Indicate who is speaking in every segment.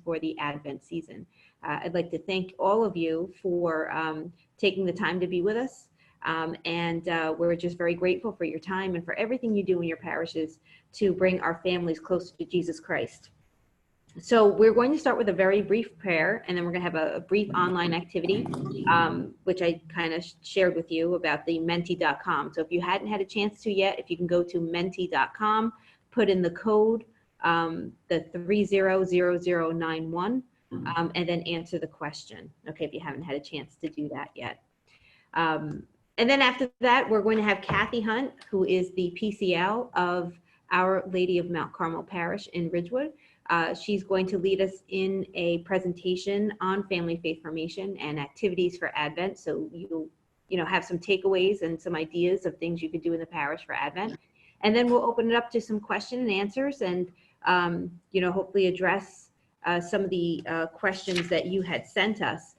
Speaker 1: for the Advent season. I'd like to thank all of you for taking the time to be with us. And we're just very grateful for your time and for everything you do in your parishes to bring our families closer to Jesus Christ. So we're going to start with a very brief prayer, and then we're going to have a brief online activity, which I kind of shared with you about the menti.com. So if you hadn't had a chance to yet, if you can go to menti.com, put in the code, the 300091, and then answer the question. Okay, if you haven't had a chance to do that yet. And then after that, we're going to have Kathy Hunt, who is the PCL of Our Lady of Mount Carmel Parish in Ridgewood. She's going to lead us in a presentation on family faith formation and activities for Advent. So you'll have some takeaways and some ideas of things you could do in the parish for Advent. And then we'll open it up to some question and answers and, hopefully address some of the questions that you had sent us.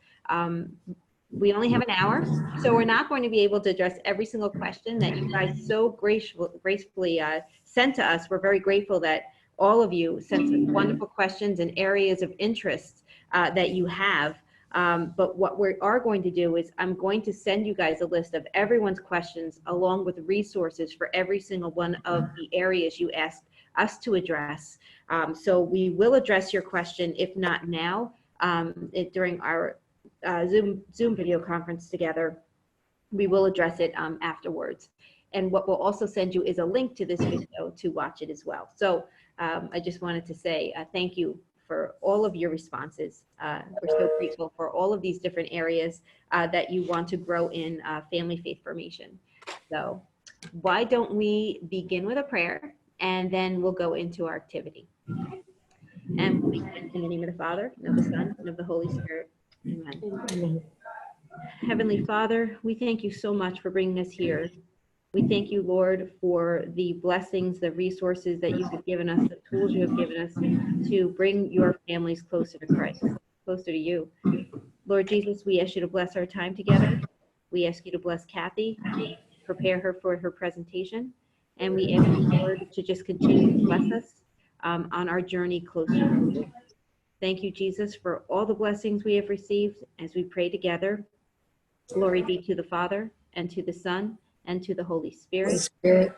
Speaker 1: We only have an hour, so we're not going to be able to address every single question that you guys so gracefully sent to us. We're very grateful that all of you sent some wonderful questions and areas of interest that you have. But what we are going to do is I'm going to send you guys a list of everyone's questions along with resources for every single one of the areas you asked us to address. So we will address your question, if not now, during our Zoom video conference together. We will address it afterwards. And what we'll also send you is a link to this video to watch it as well. So I just wanted to say thank you for all of your responses. We're so grateful for all of these different areas that you want to grow in family faith formation. So why don't we begin with a prayer, and then we'll go into our activity. And we begin in the name of the Father, and of the Son, and of the Holy Spirit. Amen. Amen. Heavenly Father, we thank you so much for bringing us here. We thank you, Lord, for the blessings, the resources that you have given us, the tools you have given us to bring your families closer to Christ, closer to you. Lord Jesus, we ask you to bless our time together. We ask you to bless Kathy, prepare her for her presentation, and we ask you, Lord, to just continue to bless us on our journey closer to you. Thank you, Jesus, for all the blessings we have received as we pray together. Glory be to the Father, and to the Son, and to the Holy Spirit,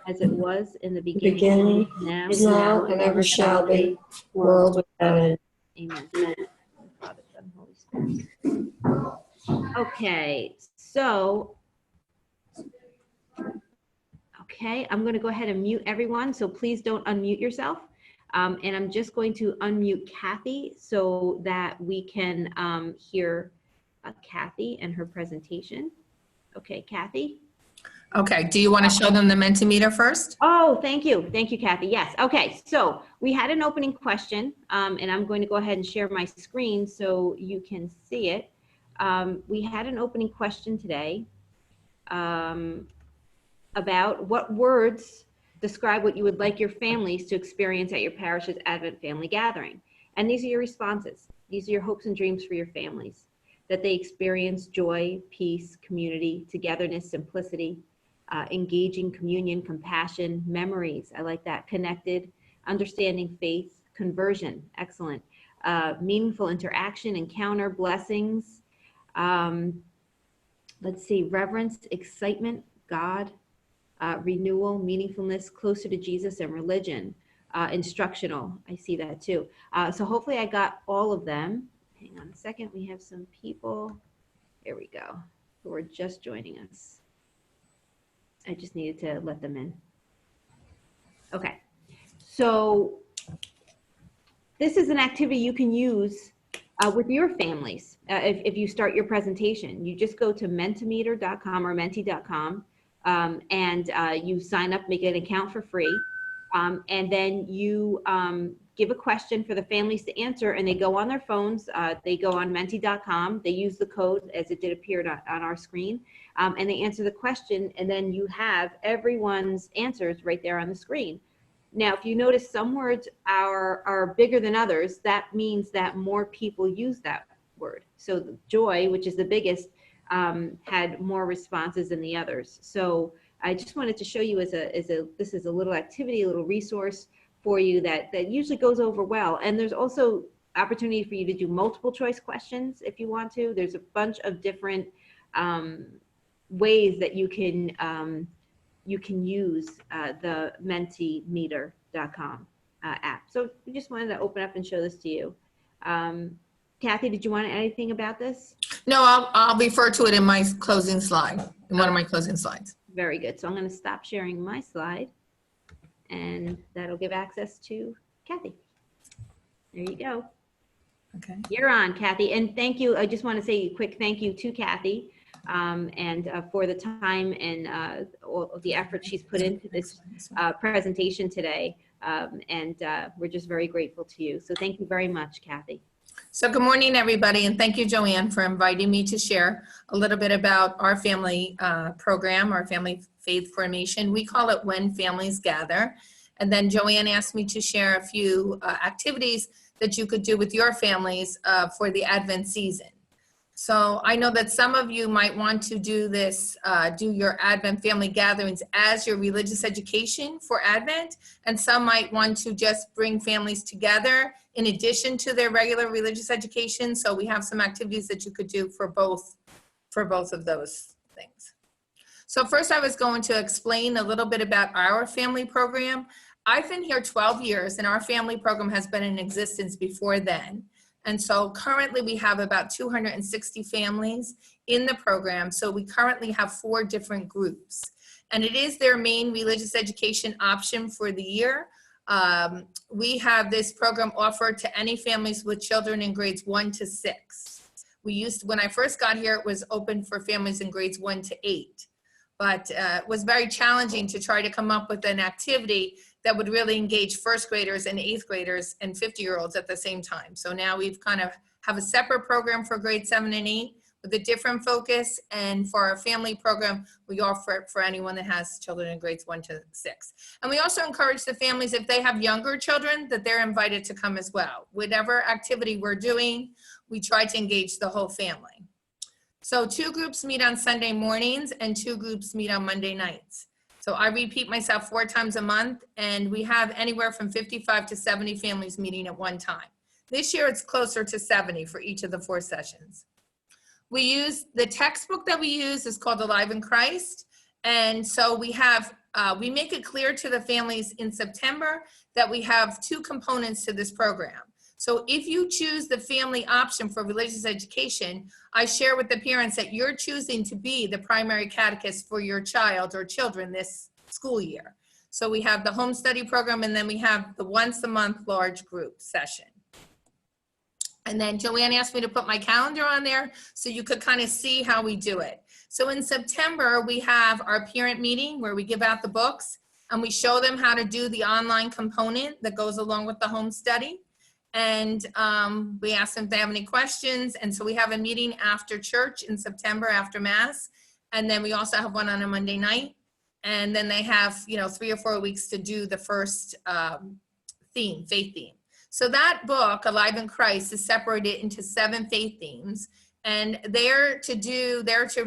Speaker 1: as it was in the beginning now,
Speaker 2: is now, and ever shall be, world without end.
Speaker 1: Amen. Father, Son, Holy Spirit. Okay, so, I'm going to go ahead and mute everyone, so please don't unmute yourself. And I'm just going to unmute Kathy so that we can hear Kathy and her presentation. Okay, Kathy.
Speaker 3: Okay, do you want to show them the Mentimeter first?
Speaker 1: Oh, thank you. Thank you, Kathy. Yes. Okay, so we had an opening question, and I'm going to go ahead and share my screen so you can see it. We had an opening question today about what words describe what you would like your families to experience at your parish's Advent family gathering. And these are your responses. These are your hopes and dreams for your families, that they experience joy, peace, community, togetherness, simplicity, engaging communion, compassion, memories. I like that. Connected, understanding faith, conversion. Excellent. Meaningful interaction, encounter, blessings. Let's see, reverence, excitement, God, renewal, meaningfulness, closer to Jesus, and religion. Instructional. I see that too. So hopefully I got all of them. Hang on a second. We have some people. Here we go. Who are just joining us. I just needed to let them in. Okay. So this is an activity you can use with your families. If you start your presentation, you just go to mentimeter.com or menti.com and you sign up, make an account for free. And then you give a question for the families to answer, and they go on their phones. They go on menti.com. They use the code as it did appear on our screen, and they answer the question, and then you have everyone's answers right there on the screen. Now, if you notice some words are bigger than others, that means that more people use that word. So the joy, which is the biggest, had more responses than the others. So I just wanted to show you this is a little activity, a little resource for you that usually goes over well. And there's also opportunity for you to do multiple choice questions if you want to. There's a bunch of different ways that you can use the Mentimeter.com app. So we just wanted to open up and show this to you. Kathy, did you want to add anything about this?
Speaker 3: No, I'll refer to it in my closing slide, in one of my closing slides.
Speaker 1: Very good. So I'm going to stop sharing my slide, and that'll give access to Kathy. There you go.
Speaker 3: Okay.
Speaker 1: You're on, Kathy. And thank you. I just want to say a quick thank you to Kathy and for the time and all of the effort she's put into this presentation today. We're just very grateful to you. So thank you very much, Kathy.
Speaker 3: So good morning, everybody, and thank you, Joanne, for inviting me to share a little bit about our family program, our family faith formation. We call it When Families Gather. And then Joanne asked me to share a few activities that you could do with your families for the Advent season. So I know that some of you might want to do this, do your Advent family gatherings as your religious education for Advent, and some might want to just bring families together in addition to their regular religious education. So we have some activities that you could do for both of those things. So first I was going to explain a little bit about our family program. I've been here 12 years and our family program has been in existence before then. And so currently we have about 260 families in the program. So we currently have 4 different groups. And it is their main religious education option for the year. We have this program offered to any families with children in grades 1 to 6. When I first got here, it was open for families in grades 1 to 8. But it was very challenging to try to come up with an activity that would really engage first graders and 8th graders and 50-year-olds at the same time. So now we've kind of have a separate program for grade 7 and 8 with a different focus. And for our family program, we offer it for anyone that has children in grades 1 to 6. And we also encourage the families, if they have younger children, that they're invited to come as well. Whatever activity we're doing, we try to engage the whole family. So 2 groups meet on Sunday mornings and 2 groups meet on Monday nights. So I repeat myself 4 times a month, and we have anywhere from 55 to 70 families meeting at one time. This year it's closer to 70 for each of the 4 sessions. We use, the textbook that we use is called Alive in Christ. And so we have, we make it clear to the families in September that we have 2 components to this program. So if you choose the family option for religious education, I share with the parents that you're choosing to be the primary catechist for your child or children this school year. So we have the home study program, and then we have the once a month large group session. And then Joanne asked me to put my calendar on there so you could kind of see how we do it. So in September, we have our parent meeting where we give out the books and we show them how to do the online component that goes along with the home study. And we ask them if they have any questions. And so we have a meeting after church in September after Mass. And then we also have one on a Monday night. And then they have, 3 or 4 weeks to do the first theme, faith theme. So that book, Alive in Christ, is separated into 7 faith themes. And they're to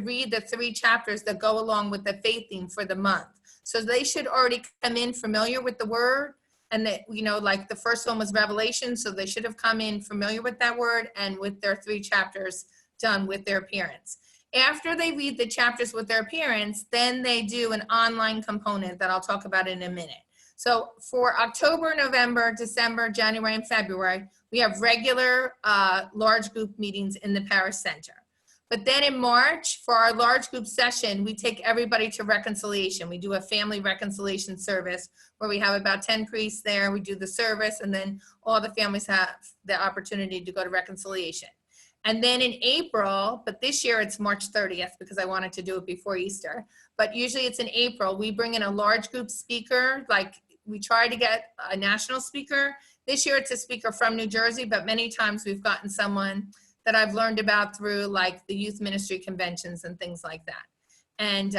Speaker 3: read the 3 chapters that go along with the faith theme for the month. So they should already come in familiar with the word. And that, like the first one was Revelation, so they should have come in familiar with that word and with their 3 chapters done with their parents. After they read the chapters with their parents, then they do an online component that I'll talk about in a minute. So for October, November, December, January, and February, we have regular large group meetings in the parish center. But then in March, for our large group session, we take everybody to reconciliation. We do a family reconciliation service where we have about 10 priests there. We do the service, and then all the families have the opportunity to go to reconciliation. And then in April, but this year it's March 30th because I wanted to do it before Easter. But usually it's in April. We bring in a large group speaker, like we try to get a national speaker. This year it's a speaker from New Jersey, but many times we've gotten someone that I've learned about through like the youth ministry conventions and things like that. And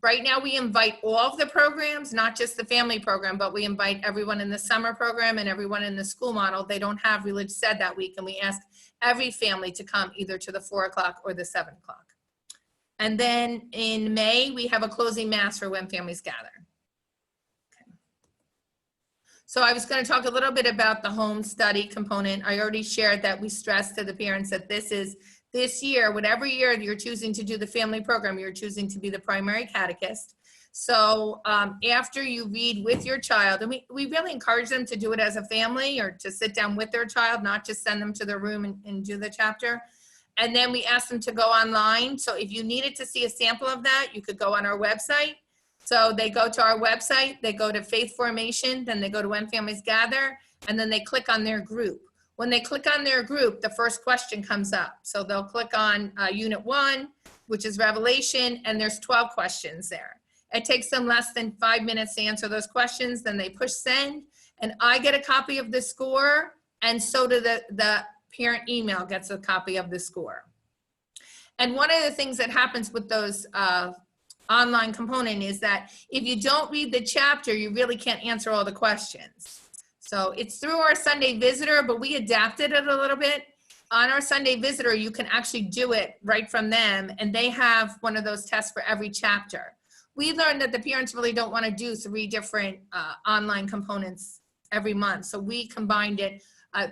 Speaker 3: right now we invite all of the programs, not just the family program, but we invite everyone in the summer program and everyone in the school model. They don't have religious ed that week, and we ask every family to come either to the 4 o'clock or the 7 o'clock. And then in May, we have a closing mass for When Families Gather. Okay. So I was going to talk a little bit about the home study component. I already shared that we stress to the parents that this year, whatever year you're choosing to do the family program, you're choosing to be the primary catechist. So after you read with your child, and we really encourage them to do it as a family or to sit down with their child, not just send them to their room and do the chapter. And then we ask them to go online. So if you needed to see a sample of that, you could go on our website. So they go to our website, they go to Faith Formation, then they go to When Families Gather, and then they click on their group. When they click on their group, the first question comes up. So they'll click on Unit 1, which is Revelation, and there's 12 questions there. It takes them less than 5 minutes to answer those questions. Then they push send, and I get a copy of the score, and so do the parent email gets a copy of the score. And one of the things that happens with those online component is that if you don't read the chapter, you really can't answer all the questions. So it's through our Sunday Visitor, but we adapted it a little bit. On our Sunday Visitor, you can actually do it right from them, and they have one of those tests for every chapter. We learned that the parents really don't want to do 3 different online components every month, so we combined it.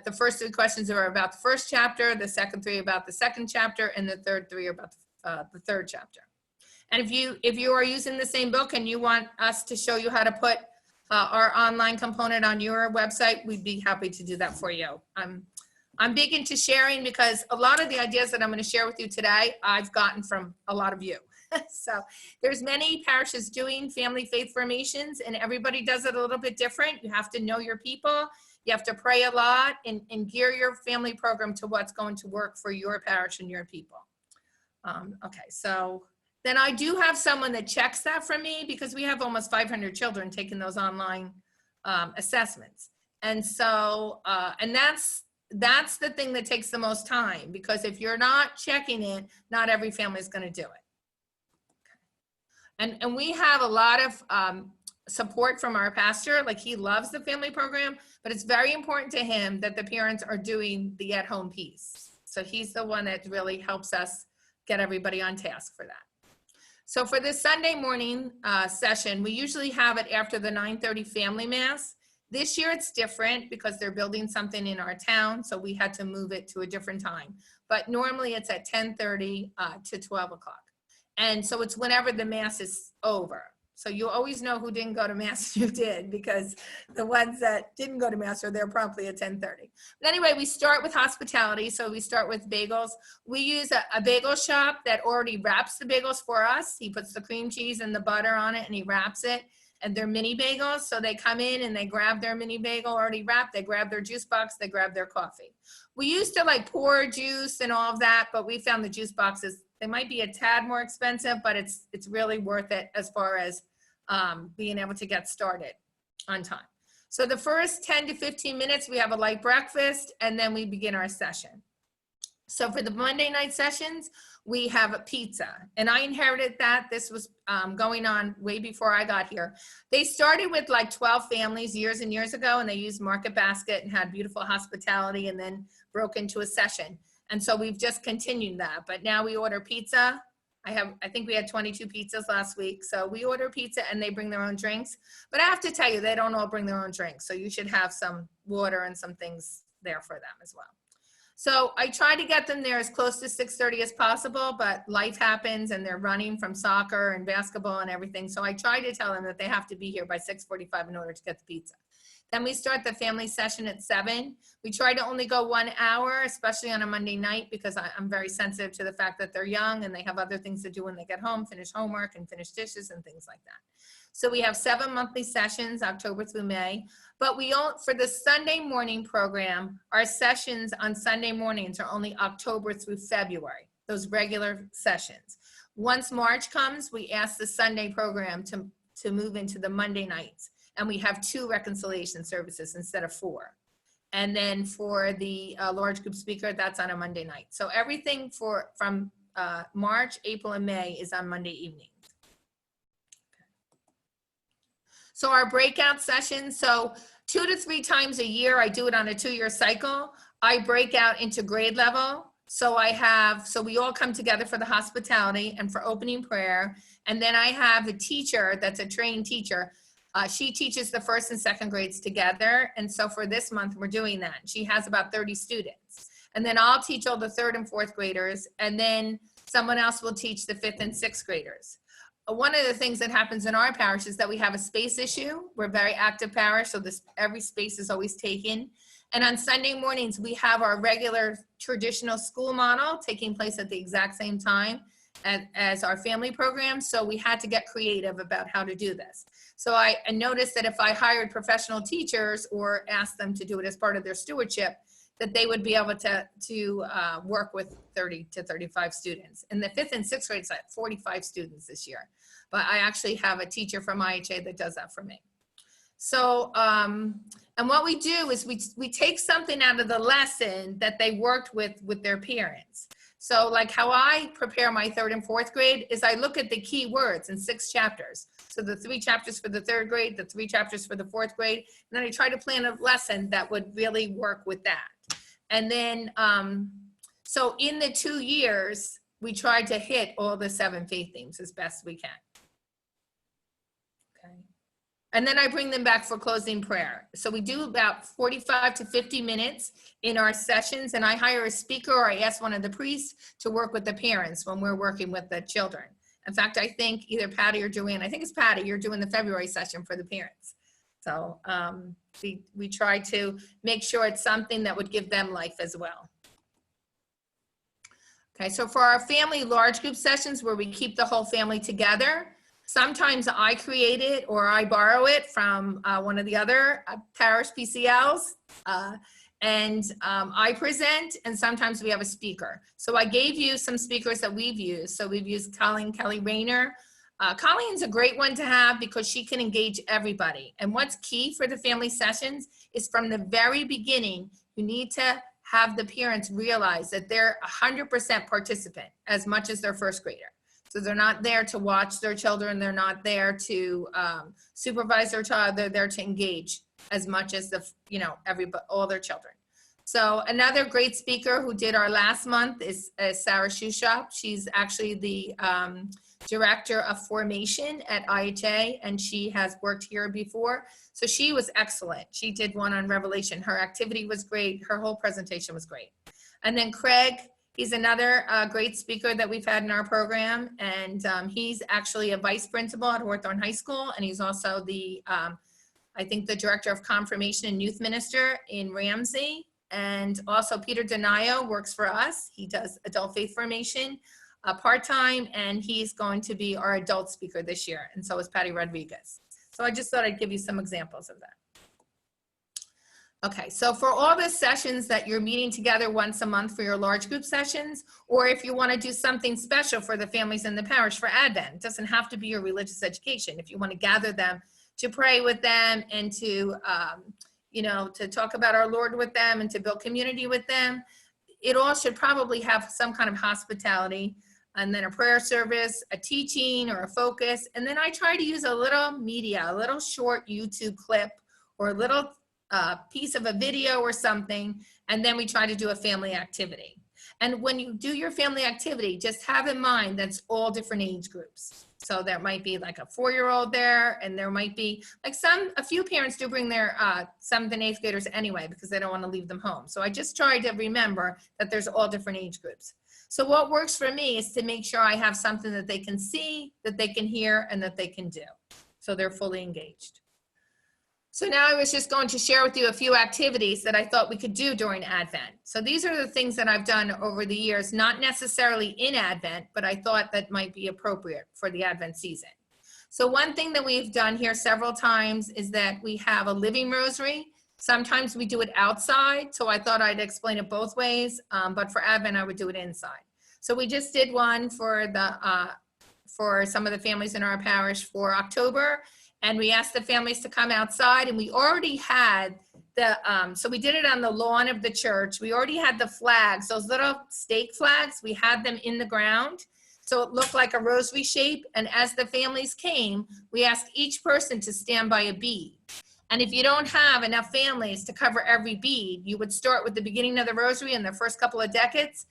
Speaker 3: The first 3 questions are about the first chapter, the second 3 about the second chapter, and the third 3 about the third chapter. And if you are using the same book and you want us to show you how to put our online component on your website, we'd be happy to do that for you. I'm big into sharing because a lot of the ideas that I'm going to share with you today, I've gotten from a lot of you. So there's many parishes doing family faith formations, and everybody does it a little bit different. You have to know your people. You have to pray a lot and gear your family program to what's going to work for your parish and your people. Okay, so then I do have someone that checks that for me because we have almost 500 children taking those online assessments. And so, and that's the thing that takes the most time, because if you're not checking it, not every family is going to do it. And we have a lot of support from our pastor. Like, he loves the family program, but it's very important to him that the parents are doing the at-home piece. So he's the one that really helps us get everybody on task for that. So for this Sunday morning session, we usually have it after the 9:30 family mass. This year it's different because they're building something in our town, so we had to move it to a different time. But normally it's at 10:30 to 12 o'clock. And so it's whenever the mass is over. So you always know who didn't go to mass and who did, because the ones that didn't go to mass are there promptly at 10:30. But anyway, we start with hospitality. So we start with bagels. We use a bagel shop that already wraps the bagels for us. He puts the cream cheese and the butter on it and he wraps it. And they're mini bagels. So they come in and they grab their mini bagel already wrapped. They grab their juice box, they grab their coffee. We used to like pour juice and all of that, but we found the juice boxes, they might be a tad more expensive, but it's really worth it as far as being able to get started on time. So the first 10 to 15 minutes, we have a light breakfast, and then we begin our session. So for the Monday night sessions, we have a pizza, and I inherited that. This was going on way before I got here. They started with like 12 families years and years ago, and they used Market Basket and had beautiful hospitality, and then broke into a session. And so we've just continued that, but now we order pizza. I think we had 22 pizzas last week. So we order pizza and they bring their own drinks. But I have to tell you, they don't all bring their own drinks. So you should have some water and some things there for them as well. So I try to get them there as close to 6:30 as possible, but life happens and they're running from soccer and basketball and everything. So I try to tell them that they have to be here by 6:45 in order to get the pizza. Then we start the family session at 7. We try to only go 1 hour, especially on a Monday night, because I'm very sensitive to the fact that they're young and they have other things to do when they get home, finish homework and finish dishes and things like that. So we have 7 monthly sessions, October through May. But for the Sunday morning program, our sessions on Sunday mornings are only October through February, those regular sessions. Once March comes, we ask the Sunday program to move into the Monday nights. And we have 2 reconciliation services instead of 4. And then for the large group speaker, that's on a Monday night. So everything from March, April, and May is on Monday evenings. So our breakout sessions, so 2 to 3 times a year, I do it on a 2-year cycle. I break out into grade level. So we all come together for the hospitality and for opening prayer. And then I have a teacher that's a trained teacher. She teaches the first and second grades together. And so for this month, we're doing that. She has about 30 students. And then I'll teach all the third and fourth graders. And then someone else will teach the fifth and sixth graders. One of the things that happens in our parish is that we have a space issue. We're a very active parish, so every space is always taken. And on Sunday mornings, we have our regular traditional school model taking place at the exact same time as our family program. So we had to get creative about how to do this. So I noticed that if I hired professional teachers or asked them to do it as part of their stewardship, that they would be able to work with 30 to 35 students. In the fifth and sixth grades, I had 45 students this year. But I actually have a teacher from IHA that does that for me. So, and what we do is we take something out of the lesson that they worked with their parents. So like how I prepare my third and fourth grade is I look at the key words in 6 chapters. So the 3 chapters for the third grade, the 3 chapters for the fourth grade, and then I try to plan a lesson that would really work with that. And then, so in the 2 years, we tried to hit all the 7 faith themes as best we can. Okay. And then I bring them back for closing prayer. So we do about 45 to 50 minutes in our sessions, and I hire a speaker or I ask one of the priests to work with the parents when we're working with the children. In fact, I think either Patty or Joanne, I think it's Patty, you're doing the February session for the parents. So we try to make sure it's something that would give them life as well. Okay, so for our family large group sessions where we keep the whole family together, sometimes I create it or I borrow it from one of the other parish PCLs, and I present, and sometimes we have a speaker. So I gave you some speakers that we've used. So we've used Kelly Rayner. Colleen's a great one to have because she can engage everybody. And what's key for the family sessions is from the very beginning, you need to have the parents realize that they're 100% participant as much as their first grader. So they're not there to watch their children. They're not there to supervise their child. They're there to engage as much as all their children. So another great speaker who did our last month is Sarah Shushop. She's actually the director of formation at IHA, and she has worked here before. So she was excellent. She did one on Revelation. Her activity was great. Her whole presentation was great. And then Craig, he's another great speaker that we've had in our program. And he's actually a vice principal at Hawthorne High School. And he's also the, I think the director of confirmation and youth minister in Ramsey. And also Peter Donayo works for us. He does adult faith formation part-time, and he's going to be our adult speaker this year. And so is Patty Rodriguez. So I just thought I'd give you some examples of that. Okay, so for all the sessions that you're meeting together once a month for your large group sessions, or if you want to do something special for the families in the parish for Advent, it doesn't have to be your religious education. If you want to gather them to pray with them and to, to talk about our Lord with them and to build community with them, it all should probably have some kind of hospitality, and then a prayer service, a teaching or a focus. And then I try to use a little media, a little short YouTube clip or a little piece of a video or something. And then we try to do a family activity. And when you do your family activity, just have in mind that's all different age groups. So there might be like a 4-year-old there, and there might be like a few parents do bring their 7th and 8th graders anyway because they don't want to leave them home. So I just try to remember that there's all different age groups. So what works for me is to make sure I have something that they can see, that they can hear, and that they can do. So they're fully engaged. So now I was just going to share with you a few activities that I thought we could do during Advent. So these are the things that I've done over the years, not necessarily in Advent, but I thought that might be appropriate for the Advent season. So one thing that we've done here several times is that we have a living rosary. Sometimes we do it outside, so I thought I'd explain it both ways, but for Advent I would do it inside. So we just did one for some of the families in our parish for October, and we asked the families to come outside, and we already had so we did it on the lawn of the church. We already had the flags, those little stake flags, we had them in the ground. So it looked like a rosary shape, and as the families came, we asked each person to stand by a bead. And if you don't have enough families to cover every bead, you would start with the beginning of the rosary in the first couple of decades.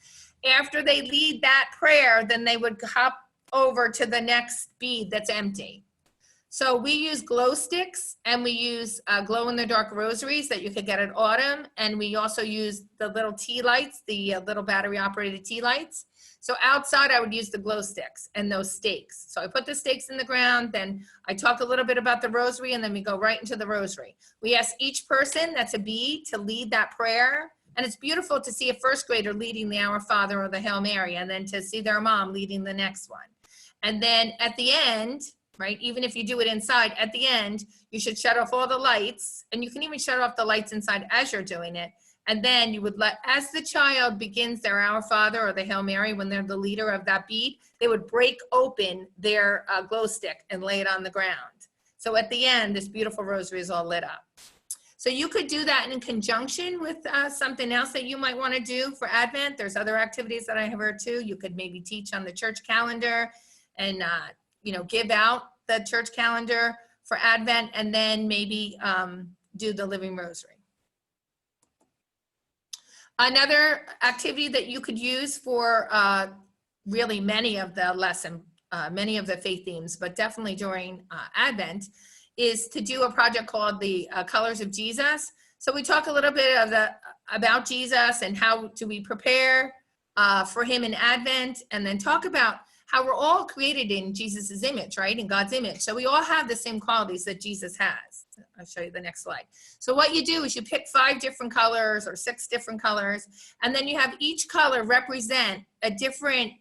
Speaker 3: After they lead that prayer, then they would hop over to the next bead that's empty. So we use glow sticks, and we use glow-in-the-dark rosaries that you could get at Autumn, and we also use the little tea lights, the little battery-operated tea lights. So outside, I would use the glow sticks and those stakes. So I put the stakes in the ground, then I talk a little bit about the rosary, and then we go right into the rosary. We ask each person that's a bee to lead that prayer, and it's beautiful to see a first grader leading the Our Father or the Hail Mary, and then to see their mom leading the next one. And then at the end, right, even if you do it inside, at the end, you should shut off all the lights, and you can even shut off the lights inside as you're doing it. And then you would let, as the child begins their Our Father or the Hail Mary, when they're the leader of that bead, they would break open their glow stick and lay it on the ground. So at the end, this beautiful rosary is all lit up. So you could do that in conjunction with something else that you might want to do for Advent. There's other activities that I have heard too. You could maybe teach on the church calendar and give out the church calendar for Advent, and then maybe do the Living Rosary. Another activity that you could use for really many of the faith themes, but definitely during Advent, is to do a project called the Colors of Jesus. So we talk a little bit about Jesus and how do we prepare for him in Advent, and then talk about how we're all created in Jesus's image, right? In God's image. So we all have the same qualities that Jesus has. I'll show you the next slide. So what you do is you pick 5 different colors or 6 different colors, and then you have each color represent a different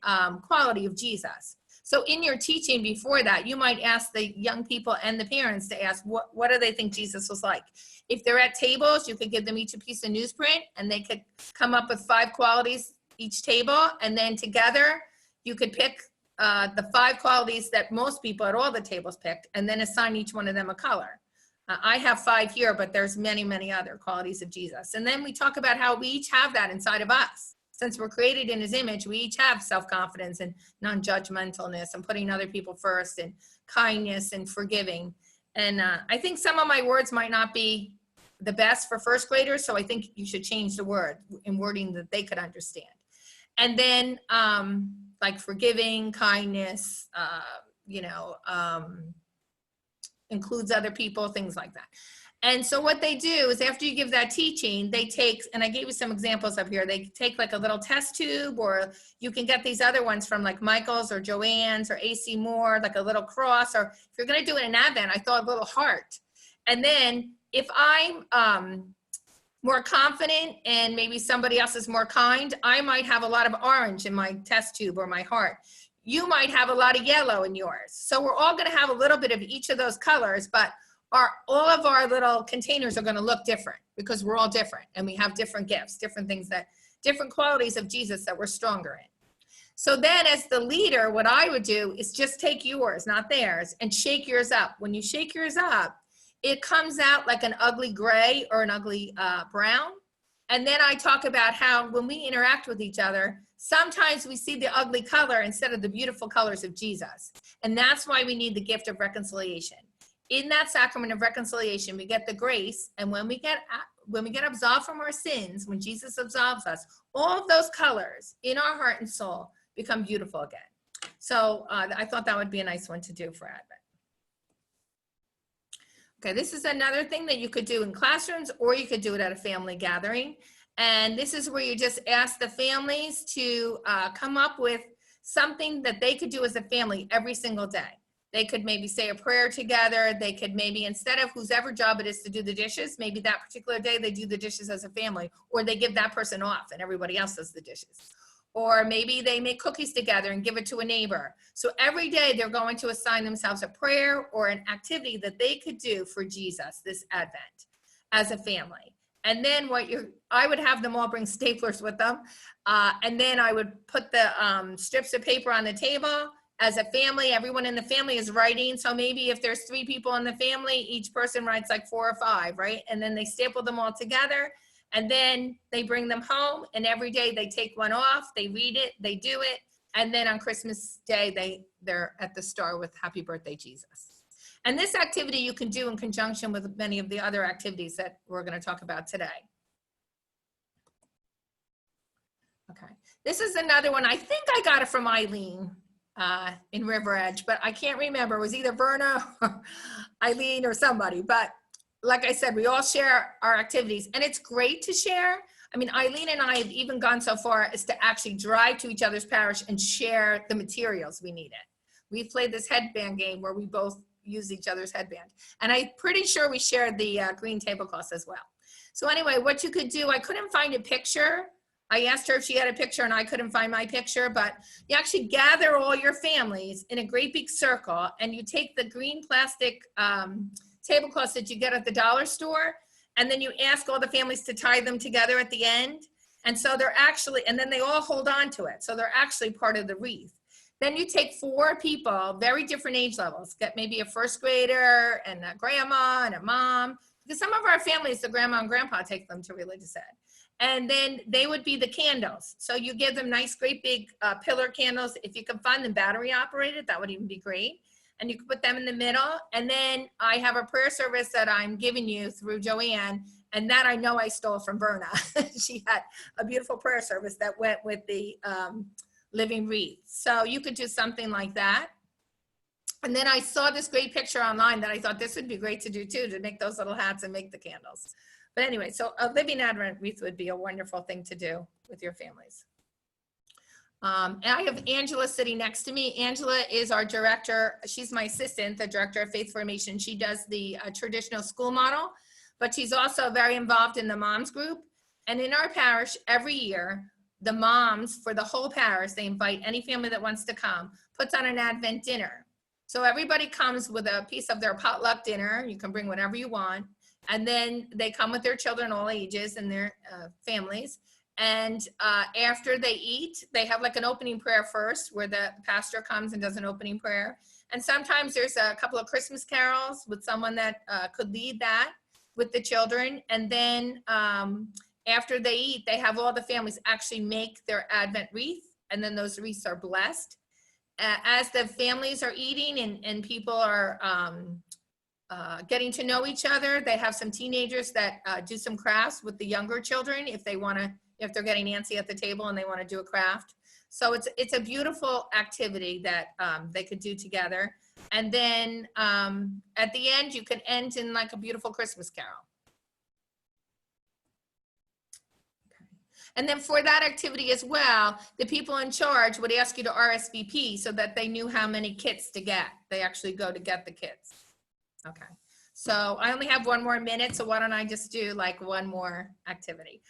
Speaker 3: quality of Jesus. So in your teaching before that, you might ask the young people and the parents to ask, what do they think Jesus was like? If they're at tables, you could give them each a piece of newsprint, and they could come up with 5 qualities each table, and then together you could pick the 5 qualities that most people at all the tables picked, and then assign each one of them a color. I have 5 here, but there's many, many other qualities of Jesus. And then we talk about how we each have that inside of us. Since we're created in his image, we each have self-confidence and non-judgmentalness and putting other people first, and kindness and forgiving. And I think some of my words might not be the best for first graders, so I think you should change the word in wording that they could understand. And then like forgiving, kindness, includes other people, things like that. And so what they do is after you give that teaching, they take, and I gave you some examples up here, they take like a little test tube, or you can get these other ones from like Michael's or Joanne's or AC Moore, like a little cross, or if you're going to do it in Advent, I thought a little heart. And then if I'm more confident and maybe somebody else is more kind, I might have a lot of orange in my test tube or my heart. You might have a lot of yellow in yours. So we're all going to have a little bit of each of those colors, but all of our little containers are going to look different because we're all different, and we have different gifts, different things, different qualities of Jesus that we're stronger in. So then as the leader, what I would do is just take yours, not theirs, and shake yours up. When you shake yours up, it comes out like an ugly gray or an ugly brown. And then I talk about how when we interact with each other, sometimes we see the ugly color instead of the beautiful colors of Jesus. And that's why we need the gift of reconciliation. In that sacrament of reconciliation, we get the grace, and when we get absolved from our sins, when Jesus absolves us, all of those colors in our heart and soul become beautiful again. So I thought that would be a nice one to do for Advent. Okay, this is another thing that you could do in classrooms, or you could do it at a family gathering. And this is where you just ask the families to come up with something that they could do as a family every single day. They could maybe say a prayer together. They could maybe, instead of whosever job it is to do the dishes, maybe that particular day they do the dishes as a family, or they give that person off and everybody else does the dishes. Or maybe they make cookies together and give it to a neighbor. So every day they're going to assign themselves a prayer or an activity that they could do for Jesus this Advent as a family. And then I would have them all bring staplers with them. And then I would put the strips of paper on the table. As a family, everyone in the family is writing. So maybe if there's 3 people in the family, each person writes like 4 or 5, right? And then they staple them all together, and then they bring them home, and every day they take one off, they read it, they do it, and then on Christmas Day, they're at the star with Happy Birthday, Jesus. And this activity you can do in conjunction with many of the other activities that we're going to talk about today. Okay, this is another one. I think I got it from Eileen. in River Edge, but I can't remember. It was either Verna or Eileen or somebody. But like I said, we all share our activities, and it's great to share. I mean, Eileen and I have even gone so far as to actually drive to each other's parish and share the materials we needed. We've played this headband game where we both use each other's headband. And I'm pretty sure we shared the green tablecloths as well. So anyway, what you could do, I couldn't find a picture. I asked her if she had a picture and I couldn't find my picture, but you actually gather all your families in a great big circle, and you take the green plastic tablecloths that you get at the dollar store, and then you ask all the families to tie them together at the end. And so they're actually, and then they all hold on to it. So they're actually part of the wreath. Then you take 4 people, very different age levels, get maybe a first grader and a grandma and a mom, because some of our families, the grandma and grandpa take them to religious ed. And then they would be the candles. So you give them nice, great big pillar candles. If you can find them battery operated, that would even be great. And you can put them in the middle. And then I have a prayer service that I'm giving you through Joanne, and that I know I stole from Verna. She had a beautiful prayer service that went with the living wreath. So you could do something like that. And then I saw this great picture online that I thought this would be great to do too, to make those little hats and make the candles. But anyway, so a living Advent wreath would be a wonderful thing to do with your families. And I have Angela sitting next to me. Angela is our director. She's my assistant, the director of faith formation. She does the traditional school model, but she's also very involved in the moms group. And in our parish, every year, the moms for the whole parish, they invite any family that wants to come, puts on an Advent dinner. So everybody comes with a piece of their potluck dinner. You can bring whatever you want. And then they come with their children, all ages, and their families. And after they eat, they have like an opening prayer first, where the pastor comes and does an opening prayer. And sometimes there's a couple of Christmas carols with someone that could lead that with the children. And then after they eat, they have all the families actually make their Advent wreath, and then those wreaths are blessed. As the families are eating and people are getting to know each other, they have some teenagers that do some crafts with the younger children if they want to, if they're getting antsy at the table and they want to do a craft. So it's a beautiful activity that they could do together. And then at the end, you could end in like a beautiful Christmas carol. And then for that activity as well, the people in charge would ask you to RSVP so that they knew how many kits to get. They actually go to get the kits. Okay. So I only have 1 more minute, so why don't I just do like one more activity.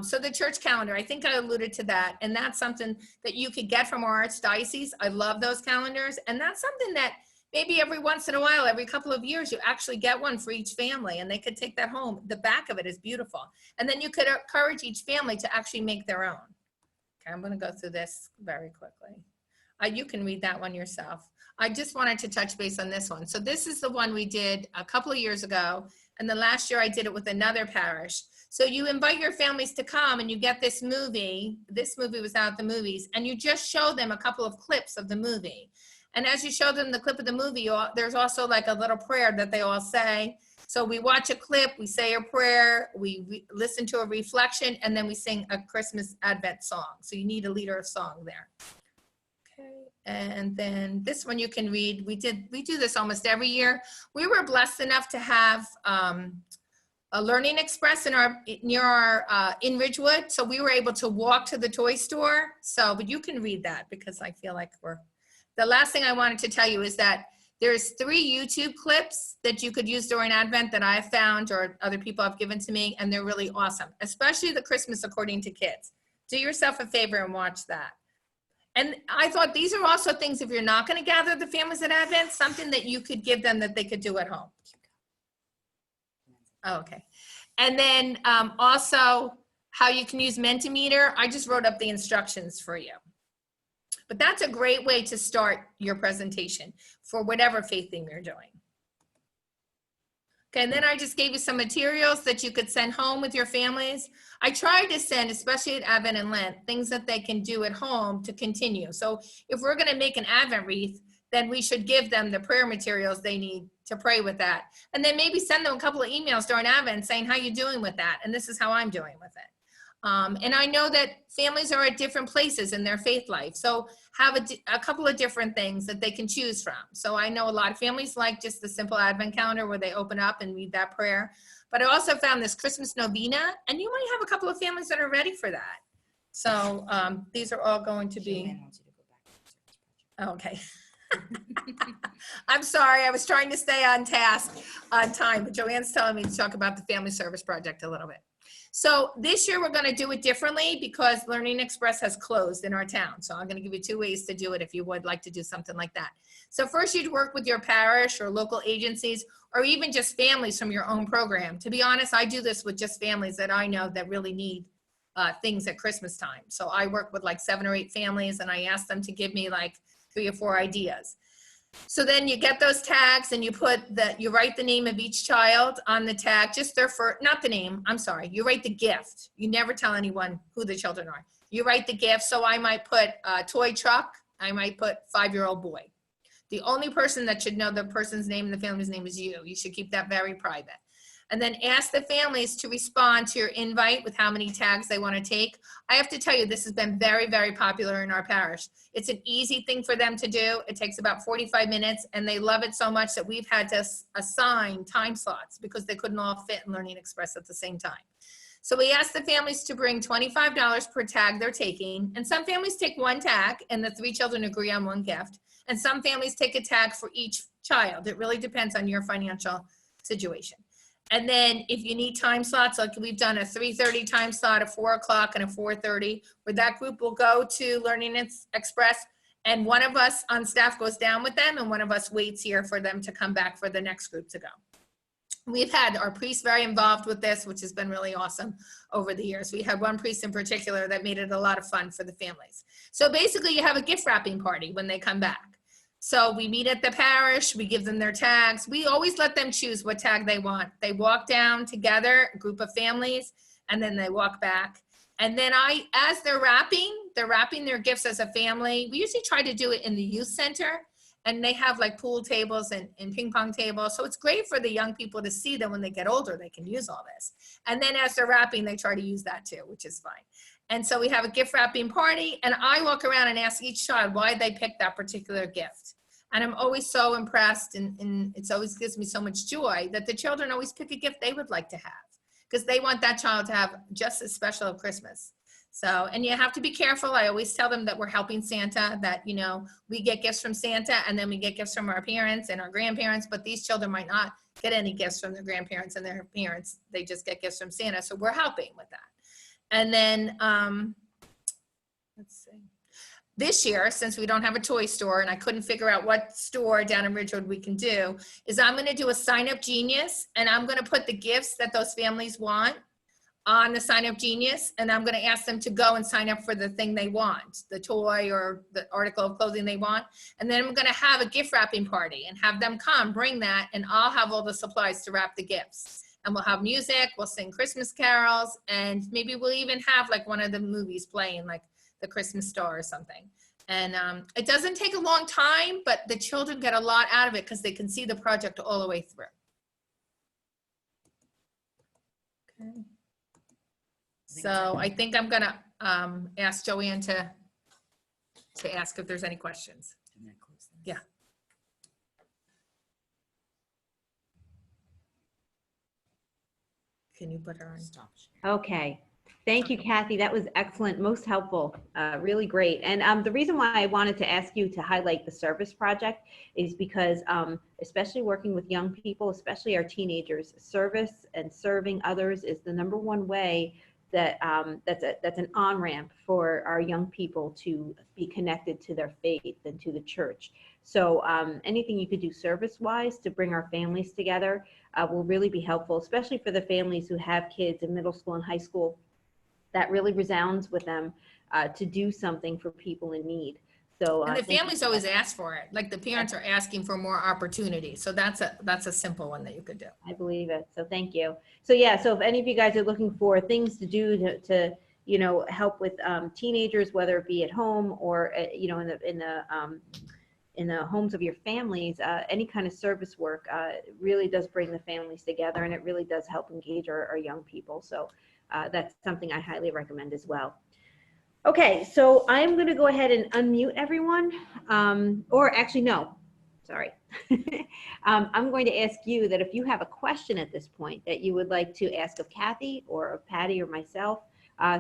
Speaker 3: So the church calendar, I think I alluded to that, and that's something that you could get from our Archdiocese. I love those calendars, and that's something that maybe every once in a while, every couple of years, you actually get one for each family, and they could take that home. The back of it is beautiful. And then you could encourage each family to actually make their own. Okay, I'm gonna go through this very quickly. You can read that one yourself. I just wanted to touch base on this one. So this is the one we did a couple of years ago, and the last year I did it with another parish. So you invite your families to come and you get this movie. This movie was out at the movies, and you just show them a couple of clips of the movie. And as you show them the clip of the movie, there's also like a little prayer that they all say. So we watch a clip, we say a prayer, we listen to a reflection, and then we sing a Christmas Advent song. So you need a leader of song there. Okay, and then this one you can read. We do this almost every year. We were blessed enough to have a Learning Express near our in Ridgewood. So we were able to walk to the toy store. So, but you can read that because I feel like the last thing I wanted to tell you is that there's 3 YouTube clips that you could use during Advent that I've found or other people have given to me, and they're really awesome, especially the Christmas According to Kids. Do yourself a favor and watch that. And I thought these are also things, if you're not going to gather the families at Advent, something that you could give them that they could do at home. Oh, okay. And then also how you can use Mentimeter. I just wrote up the instructions for you. But that's a great way to start your presentation for whatever faith theme you're doing. Okay, and then I just gave you some materials that you could send home with your families. I tried to send, especially at Advent and Lent, things that they can do at home to continue. So if we're going to make an Advent wreath, then we should give them the prayer materials they need to pray with that. And then maybe send them a couple of emails during Advent saying, how you doing with that? And this is how I'm doing with it. And I know that families are at different places in their faith life. So have a couple of different things that they can choose from. So I know a lot of families like just the simple Advent calendar where they open up and read that prayer. But I also found this Christmas novena, and you might have a couple of families that are ready for that. So these are all going to be. Okay. I'm sorry, I was trying to stay on task, on time, but Joanne's telling me to talk about the Family Service Project a little bit. So this year we're going to do it differently because Learning Express has closed in our town. So I'm going to give you 2 ways to do it if you would like to do something like that. So first you'd work with your parish or local agencies or even just families from your own program. To be honest, I do this with just families that I know that really need things at Christmas time. So I work with like 7 or 8 families and I ask them to give me like 3 or 4 ideas. So then you get those tags and you write the name of each child on the tag, just their first, not the name, I'm sorry. You write the gift. You never tell anyone who the children are. You write the gift. So I might put a toy truck. I might put 5-year-old boy. The only person that should know the person's name and the family's name is you. You should keep that very private. And then ask the families to respond to your invite with how many tags they want to take. I have to tell you, this has been very, very popular in our parish. It's an easy thing for them to do. It takes about 45 minutes, and they love it so much that we've had to assign time slots because they couldn't all fit in Learning Express at the same time. So we asked the families to bring $25 per tag they're taking, and some families take 1 tag, and the 3 children agree on 1 gift, and some families take a tag for each child. It really depends on your financial situation. And then if you need time slots, like we've done a 3:30 time slot, a 4 o'clock and a 4:30, where that group will go to Learning Express and one of us on staff goes down with them and one of us waits here for them to come back for the next group to go. We've had our priests very involved with this, which has been really awesome over the years. We had one priest in particular that made it a lot of fun for the families. So basically you have a gift wrapping party when they come back. So we meet at the parish, we give them their tags. We always let them choose what tag they want. They walk down together, a group of families, and then they walk back. And then as they're wrapping their gifts as a family. We usually try to do it in the youth center, and they have like pool tables and ping pong tables. So it's great for the young people to see that when they get older, they can use all this. And then as they're wrapping, they try to use that too, which is fine. And so we have a gift wrapping party, and I walk around and ask each child why they picked that particular gift. And I'm always so impressed, and it always gives me so much joy that the children always pick a gift they would like to have because they want that child to have just as special a Christmas. So, and you have to be careful. I always tell them that we're helping Santa, that, you know, we get gifts from Santa and then we get gifts from our parents and our grandparents, but these children might not get any gifts from their grandparents and their parents. They just get gifts from Santa. So we're helping with that. And then, let's see. This year, since we don't have a toy store and I couldn't figure out what store down in Ridgewood we can do, is I'm going to do a Sign Up Genius, and I'm going to put the gifts that those families want on the Sign Up Genius, and I'm going to ask them to go and sign up for the thing they want, the toy or the article of clothing they want. And then I'm going to have a gift wrapping party and have them come, bring that, and I'll have all the supplies to wrap the gifts. And we'll have music, we'll sing Christmas carols, and maybe we'll even have like one of the movies playing, like the Christmas Star or something. And it doesn't take a long time, but the children get a lot out of it because they can see the project all the way through. Okay. So I think I'm gonna ask Joanne to ask if there's any questions. Yeah. Can you put her on? Stop.
Speaker 1: Okay. Thank you, Kathy. That was excellent, most helpful, really great. And the reason why I wanted to ask you to highlight the service project is because, especially working with young people, especially our teenagers, service and serving others is the #1 way that that's an on-ramp for our young people to be connected to their faith and to the church. So anything you could do service-wise to bring our families together will really be helpful, especially for the families who have kids in middle school and high school. That really resounds with them to do something for people in need. So
Speaker 3: and the families always ask for it. Like the parents are asking for more opportunity. So that's a simple one that you could do.
Speaker 1: I believe it. So thank you. So yeah, so if any of you guys are looking for things to do to you know, help with teenagers, whether it be at home or you know, in the homes of your families, any kind of service work really does bring the families together, and it really does help engage our young people. So that's something I highly recommend as well. Okay, so I'm going to go ahead and unmute everyone, or actually, no, sorry. I'm going to ask you that if you have a question at this point that you would like to ask of Kathy or of Patty or myself,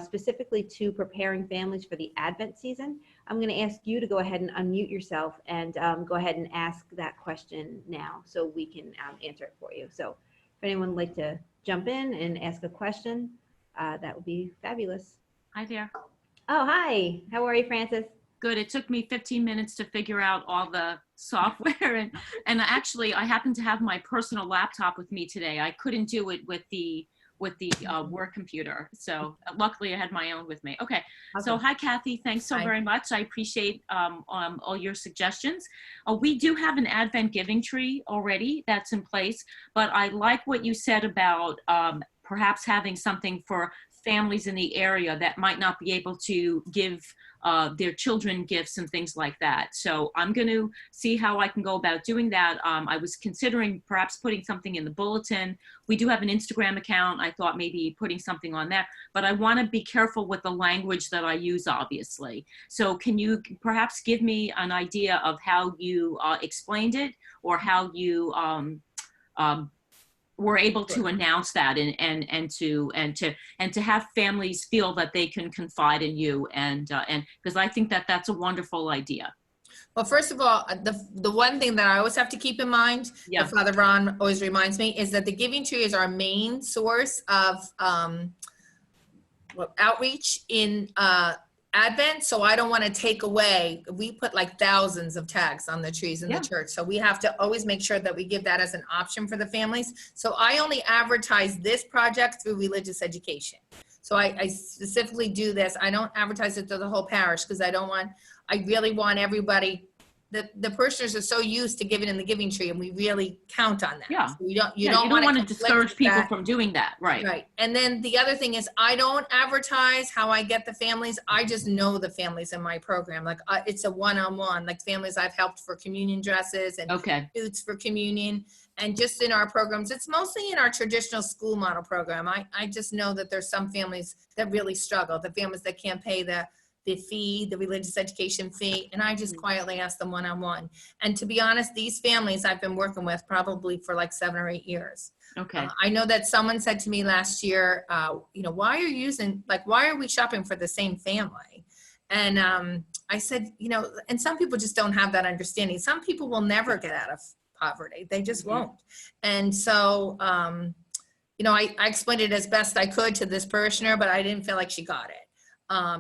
Speaker 1: specifically to preparing families for the Advent season, I'm going to ask you to go ahead and unmute yourself and go ahead and ask that question now so we can answer it for you. So if anyone would like to jump in and ask a question, that would be fabulous.
Speaker 4: Hi there.
Speaker 1: Oh, hi. How are you, Francis?
Speaker 4: Good. It took me 15 minutes to figure out all the software, and actually I happen to have my personal laptop with me today. I couldn't do it with the work computer, so luckily I had my own with me. Okay. So hi, Kathy. Thanks so very much. I appreciate all your suggestions. We do have an Advent giving tree already that's in place, but I like what you said about perhaps having something for families in the area that might not be able to give their children gifts and things like that. So I'm going to see how I can go about doing that. I was considering perhaps putting something in the bulletin. We do have an Instagram account. I thought maybe putting something on that, but I want to be careful with the language that I use, obviously. So can you perhaps give me an idea of how you explained it, or how you were able to announce that and to have families feel that they can confide in you, and because I think that that's a wonderful idea.
Speaker 3: Well, first of all, the one thing that I always have to keep in mind, that Father Ron always reminds me, is that the Giving Tree is our main source of outreach in Advent. So I don't want to take away, we put like thousands of tags on the trees in the church. So we have to always make sure that we give that as an option for the families. So I only advertise this project through religious education. So I specifically do this. I don't advertise it to the whole parish, because I really want everybody, the parishioners are so used to giving in the Giving Tree, and we really count on that.
Speaker 4: Yeah.
Speaker 3: So you don't
Speaker 4: want to discourage people from doing that. Right.
Speaker 3: Right. And then the other thing is, I don't advertise how I get the families. I just know the families in my program. Like it's a one-on-one, like families I've helped for communion dresses and suits for communion. And just in our programs, it's mostly in our traditional school model program. I just know that there's some families that really struggle, the families that can't pay the fee, the religious education fee, and I just quietly ask them one-on-one. And to be honest, these families I've been working with probably for like 7 or 8 years.
Speaker 4: Okay.
Speaker 3: I know that someone said to me last year, why are we shopping for the same family? And I said, and some people just don't have that understanding. Some people will never get out of poverty. They just won't. And so, I explained it as best I could to this parishioner, but I didn't feel like she got it.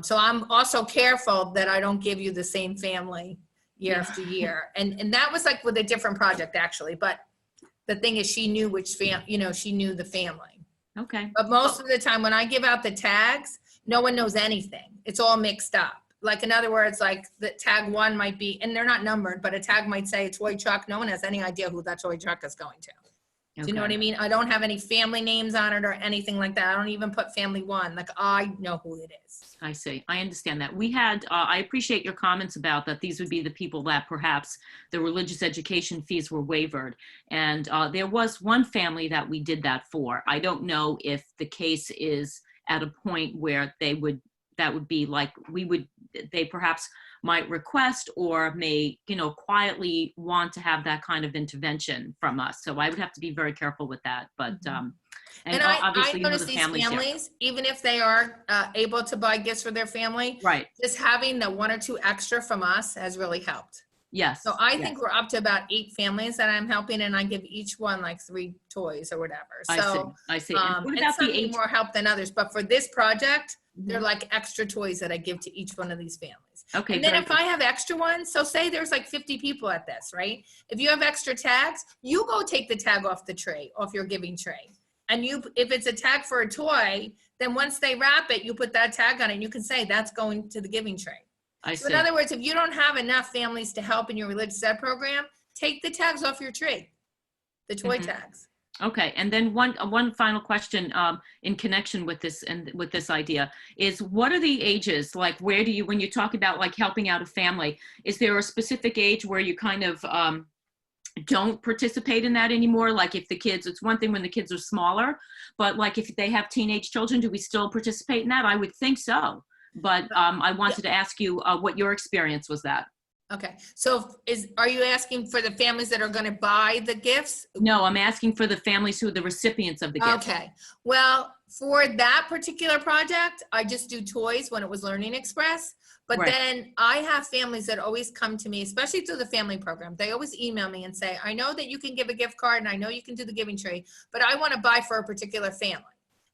Speaker 3: So I'm also careful that I don't give you the same family year after year. And that was like with a different project, actually. But the thing is, she knew she knew the family.
Speaker 4: Okay.
Speaker 3: But most of the time when I give out the tags, no one knows anything. It's all mixed up. Like, in other words, like the tag 1 might be, and they're not numbered, but a tag might say a toy truck. No one has any idea who that toy truck is going to. Do you know what I mean? I don't have any family names on it or anything like that. I don't even put family 1. Like, I know who it is.
Speaker 4: I see. I understand that. We had, I appreciate your comments about that. These would be the people that perhaps the religious education fees were waived. And there was one family that we did that for. I don't know if the case is at a point where that would be like, they perhaps might request or may, quietly want to have that kind of intervention from us. So I would have to be very careful with that. But,
Speaker 3: and I notice these families, even if they are able to buy gifts for their family,
Speaker 4: right, just
Speaker 3: having the 1 or 2 extra from us has really helped.
Speaker 4: Yes.
Speaker 3: So I think we're up to about 8 families that I'm helping, and I give each one like 3 toys or whatever. So
Speaker 4: I see.
Speaker 3: What about some need more help than others, but for this project, they're like extra toys that I give to each one of these families.
Speaker 4: Okay.
Speaker 3: And then if I have extra ones, so say there's like 50 people at this, right? If you have extra tags, you go take the tag off the tray, off your giving tray. And if it's a tag for a toy, then once they wrap it, you put that tag on it and you can say that's going to the giving tray. So in other words, if you don't have enough families to help in your religious ed program, take the tags off your tree, the toy tags.
Speaker 4: Okay, and then one final question in connection with this and with this idea is, what are the ages? Like, where do you, when you talk about like helping out a family, is there a specific age where you kind of don't participate in that anymore? Like if the kids, it's one thing when the kids are smaller, but like if they have teenage children, do we still participate in that? I would think so. But I wanted to ask you what your experience was that.
Speaker 3: Okay, so are you asking for the families that are going to buy the gifts?
Speaker 4: No, I'm asking for the families who are the recipients of the gifts.
Speaker 3: Okay, well, for that particular project, I just do toys when it was Learning Express. But
Speaker 4: Right.
Speaker 3: then I have families that always come to me, especially through the family program. They always email me and say, I know that you can give a gift card and I know you can do the giving tree, but I want to buy for a particular family.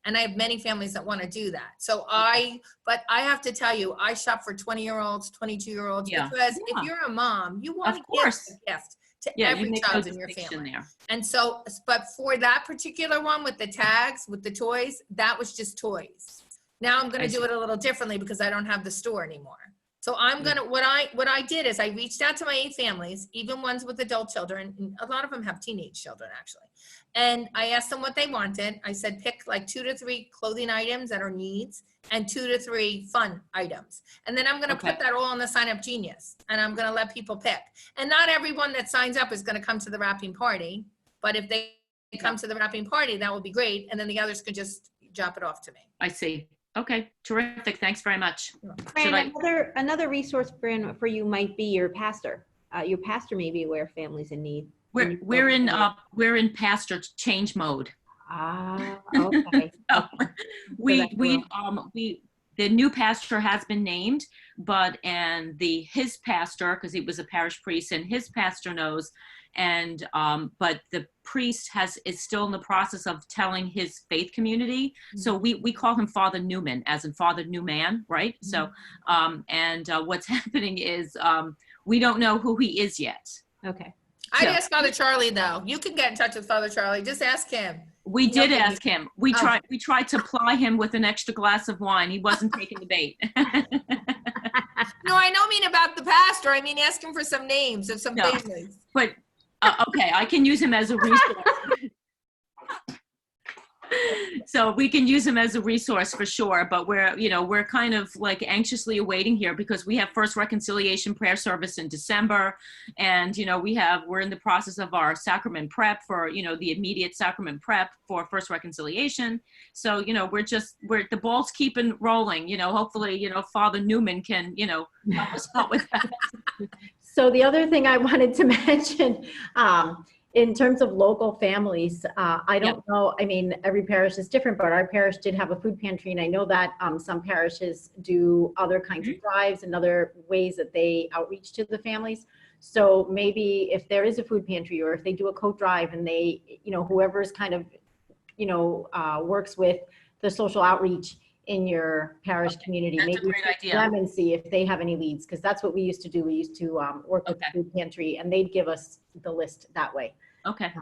Speaker 3: And I have many families that want to do that. So but I have to tell you, I shop for 20-year-olds, 22-year-olds,
Speaker 4: Yeah.
Speaker 3: because
Speaker 4: Yeah.
Speaker 3: if you're a mom, you want
Speaker 4: Of
Speaker 3: to give
Speaker 4: course.
Speaker 3: a gift to
Speaker 4: Yeah, you
Speaker 3: every
Speaker 4: make no
Speaker 3: child in your
Speaker 4: distinction
Speaker 3: family.
Speaker 4: there.
Speaker 3: And so, but for that particular one with the tags, with the toys, that was just toys. Now I'm going
Speaker 4: I
Speaker 3: to do
Speaker 4: see.
Speaker 3: it a little differently because I don't have the store anymore. So I'm going to, what I did is I reached out to my 8 families, even ones with adult children, and a lot of them have teenage children actually. And I asked them what they wanted. I said, pick like 2 to 3 clothing items that are needs and 2 to 3 fun items. And then I'm going to
Speaker 4: Okay.
Speaker 3: put that all on the Sign Up Genius and I'm going to let people pick. And not everyone that signs up is going to come to the wrapping party, but if they come to the wrapping party, that would be great. And then the others could just drop it off to me.
Speaker 4: I see. Okay, terrific. Thanks very much. Should
Speaker 1: Fran,
Speaker 4: I-
Speaker 1: another resource, Fran, for you might be your pastor. Your pastor may be aware of families in need. And you
Speaker 4: We're
Speaker 1: don't-
Speaker 4: we're in pastor change mode.
Speaker 1: Ah, okay.
Speaker 4: So,
Speaker 1: that's
Speaker 4: the new pastor has been named, but his pastor, because he was a parish priest, and his pastor knows, and but the priest is still in the process of telling his faith community. So we call him Father Newman, as in Father Newman, right? So what's happening is we don't know who he is yet.
Speaker 1: Okay.
Speaker 3: I'd
Speaker 4: So-
Speaker 3: ask Father Charlie though. You can get in touch with Father Charlie. Just ask him.
Speaker 4: We
Speaker 3: You know
Speaker 4: did
Speaker 3: who he-
Speaker 4: ask him. We tried to ply him with an extra glass of wine. He wasn't taking the bait.
Speaker 3: No, I don't mean about the pastor. I mean, ask him for some names of some
Speaker 4: No.
Speaker 3: families.
Speaker 4: But okay, I can use him as a resource. So we can use him as a resource for sure, but we're kind of like anxiously awaiting here because we have First Reconciliation prayer service in December, and we're in the process of our sacrament prep for the immediate sacrament prep for First Reconciliation. So we're the ball's keeping rolling. Hopefully Father Newman can help us out with that.
Speaker 2: So the other thing I wanted to mention, in terms of local families, I don't know, I mean, every parish is different, but our parish did have a food pantry, and I know that some parishes do other kinds of drives and other ways that they outreach to the families. So maybe if there is a food pantry, or if they do a coat drive and they, whoever's kind of, works with the social outreach in your parish community,
Speaker 4: That's a
Speaker 2: maybe
Speaker 4: great
Speaker 2: speak to
Speaker 4: idea.
Speaker 2: them and see if they have any leads, because that's what we used to do. We used to work with the
Speaker 4: Okay.
Speaker 2: food pantry, and they'd give us the list that way.
Speaker 4: Okay.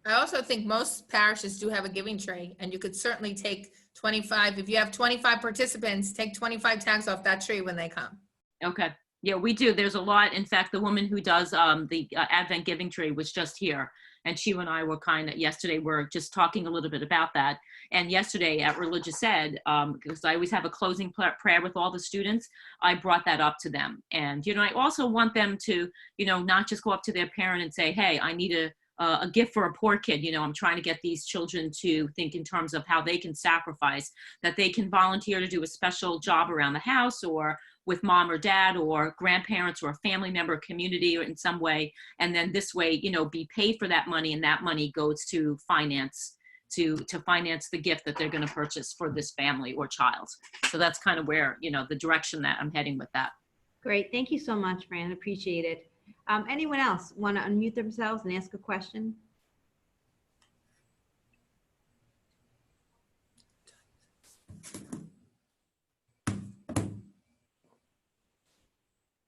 Speaker 3: I also think most parishes do have a giving tray, and you could certainly take 25. If you have 25 participants, take 25 tags off that tree when they come.
Speaker 4: Okay. Yeah, we do. There's a lot. In fact, the woman who does the Advent Giving Tree was just here, and she and I were yesterday, we're just talking a little bit about that. And yesterday at Religious Ed, because I always have a closing prayer with all the students, I brought that up to them. And, I also want them to, not just go up to their parent and say, hey, I need a gift for a poor kid. I'm trying to get these children to think in terms of how they can sacrifice, that they can volunteer to do a special job around the house or with mom or dad or grandparents or a family member, community, or in some way. And then this way, be paid for that money, and that money goes to finance the gift that they're going to purchase for this family or child. So that's kind of where, the direction that I'm heading with that.
Speaker 1: Great. Thank you so much, Fran. Appreciate it. Anyone else want to unmute themselves and ask a question?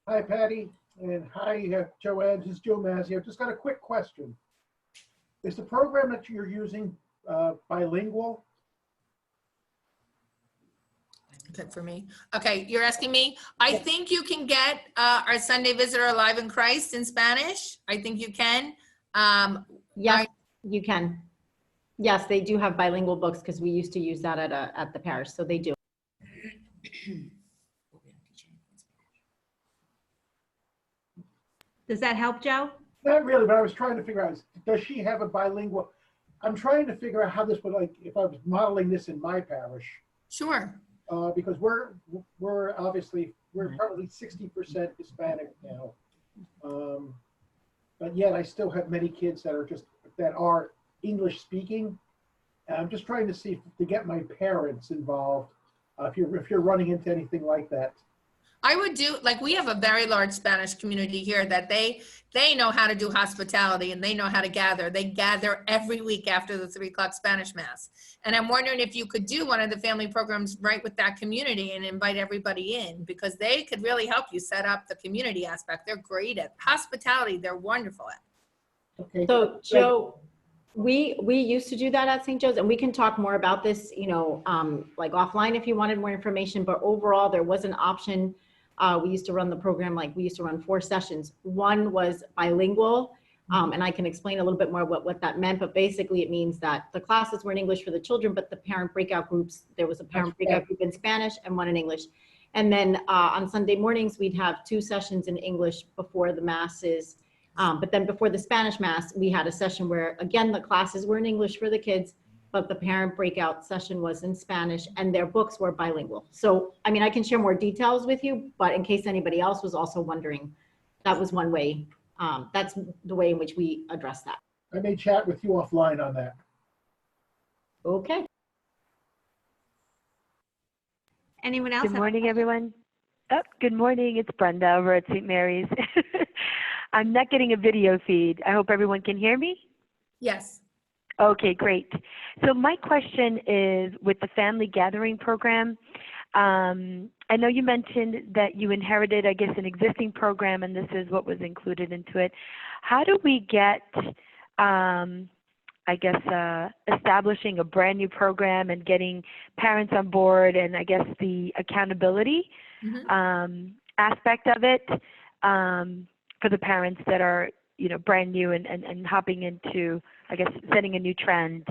Speaker 5: Hi, Patty, and hi, Joanne. This is Joe Mazzi. I've just got a quick question. Is the program that you're using bilingual?
Speaker 3: Okay, for me. Okay, you're asking me? I think you can get our Sunday Visitor Alive in Christ in Spanish. I think you can.
Speaker 2: Yes, you can. Yes, they do have bilingual books, because we used to use that at the parish, so they do.
Speaker 1: Does that help, Joe?
Speaker 5: Not really, but I was trying to figure out, does she have a bilingual? I'm trying to figure out how this would, like, if I was modeling this in my parish,
Speaker 3: Sure.
Speaker 5: because we're obviously, we're probably 60% Hispanic now. But yet I still have many kids that are English speaking. And I'm just trying to see to get my parents involved, if you're running into anything like that.
Speaker 3: I would do, like, we have a very large Spanish community here that they know how to do hospitality and they know how to gather. They gather every week after the 3 o'clock Spanish Mass. And I'm wondering if you could do one of the family programs right with that community and invite everybody in, because they could really help you set up the community aspect. They're great at hospitality. They're wonderful at.
Speaker 5: Okay.
Speaker 2: So Joe, we used to do that at St. Joe's, and we can talk more about this, you know, like offline if you wanted more information, but overall there was an option. We used to run the program, like we used to run 4 sessions. One was bilingual, and I can explain a little bit more what that meant, but basically it means that the classes were in English for the children, but the parent breakout groups, there was a parent breakout group in Spanish and one in English. And then on Sunday mornings, we'd have 2 sessions in English before the masses. But then before the Spanish Mass, we had a session where, again, the classes were in English for the kids, but the parent breakout session was in Spanish and their books were bilingual. So, I mean, I can share more details with you, but in case anybody else was also wondering, that was one way. That's the way in which we address that.
Speaker 5: I may chat with you offline on that.
Speaker 2: Okay.
Speaker 1: Anyone else?
Speaker 6: Good morning, everyone. Oh, good morning. It's Brenda over at St. Mary's. I'm not getting a video feed. I hope everyone can hear me.
Speaker 3: Yes.
Speaker 6: Okay, great. So my question is with the family gathering program. I know you mentioned that you inherited, I guess, an existing program, and this is what was included into it. How do we get, I guess, establishing a brand new program and getting parents on board, and I guess the accountability aspect of it for the parents that are, you know, brand new and hopping into, I guess, setting a new trend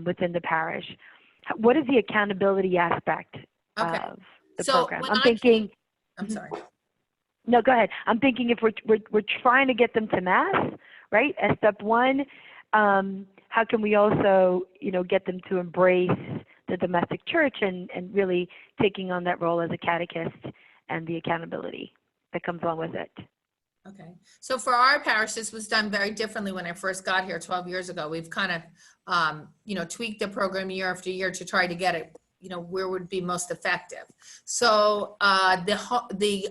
Speaker 6: within the parish? What is the accountability aspect of the program? I'm thinking.
Speaker 3: I'm sorry.
Speaker 6: No, go ahead. I'm thinking if we're trying to get them to Mass, right? As step one, how can we also, you know, get them to embrace the domestic church and really taking on that role as a catechist and the accountability that comes along with it?
Speaker 3: Okay. So for our parish, this was done very differently when I first got here 12 years ago. We've kind of, you know, tweaked the program year after year to try to get it, you know, where would be most effective. So the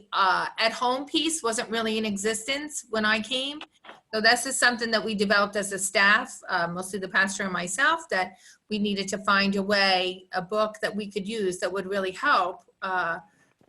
Speaker 3: at-home piece wasn't really in existence when I came. So this is something that we developed as a staff, mostly the pastor and myself, that we needed to find a book that we could use that would really help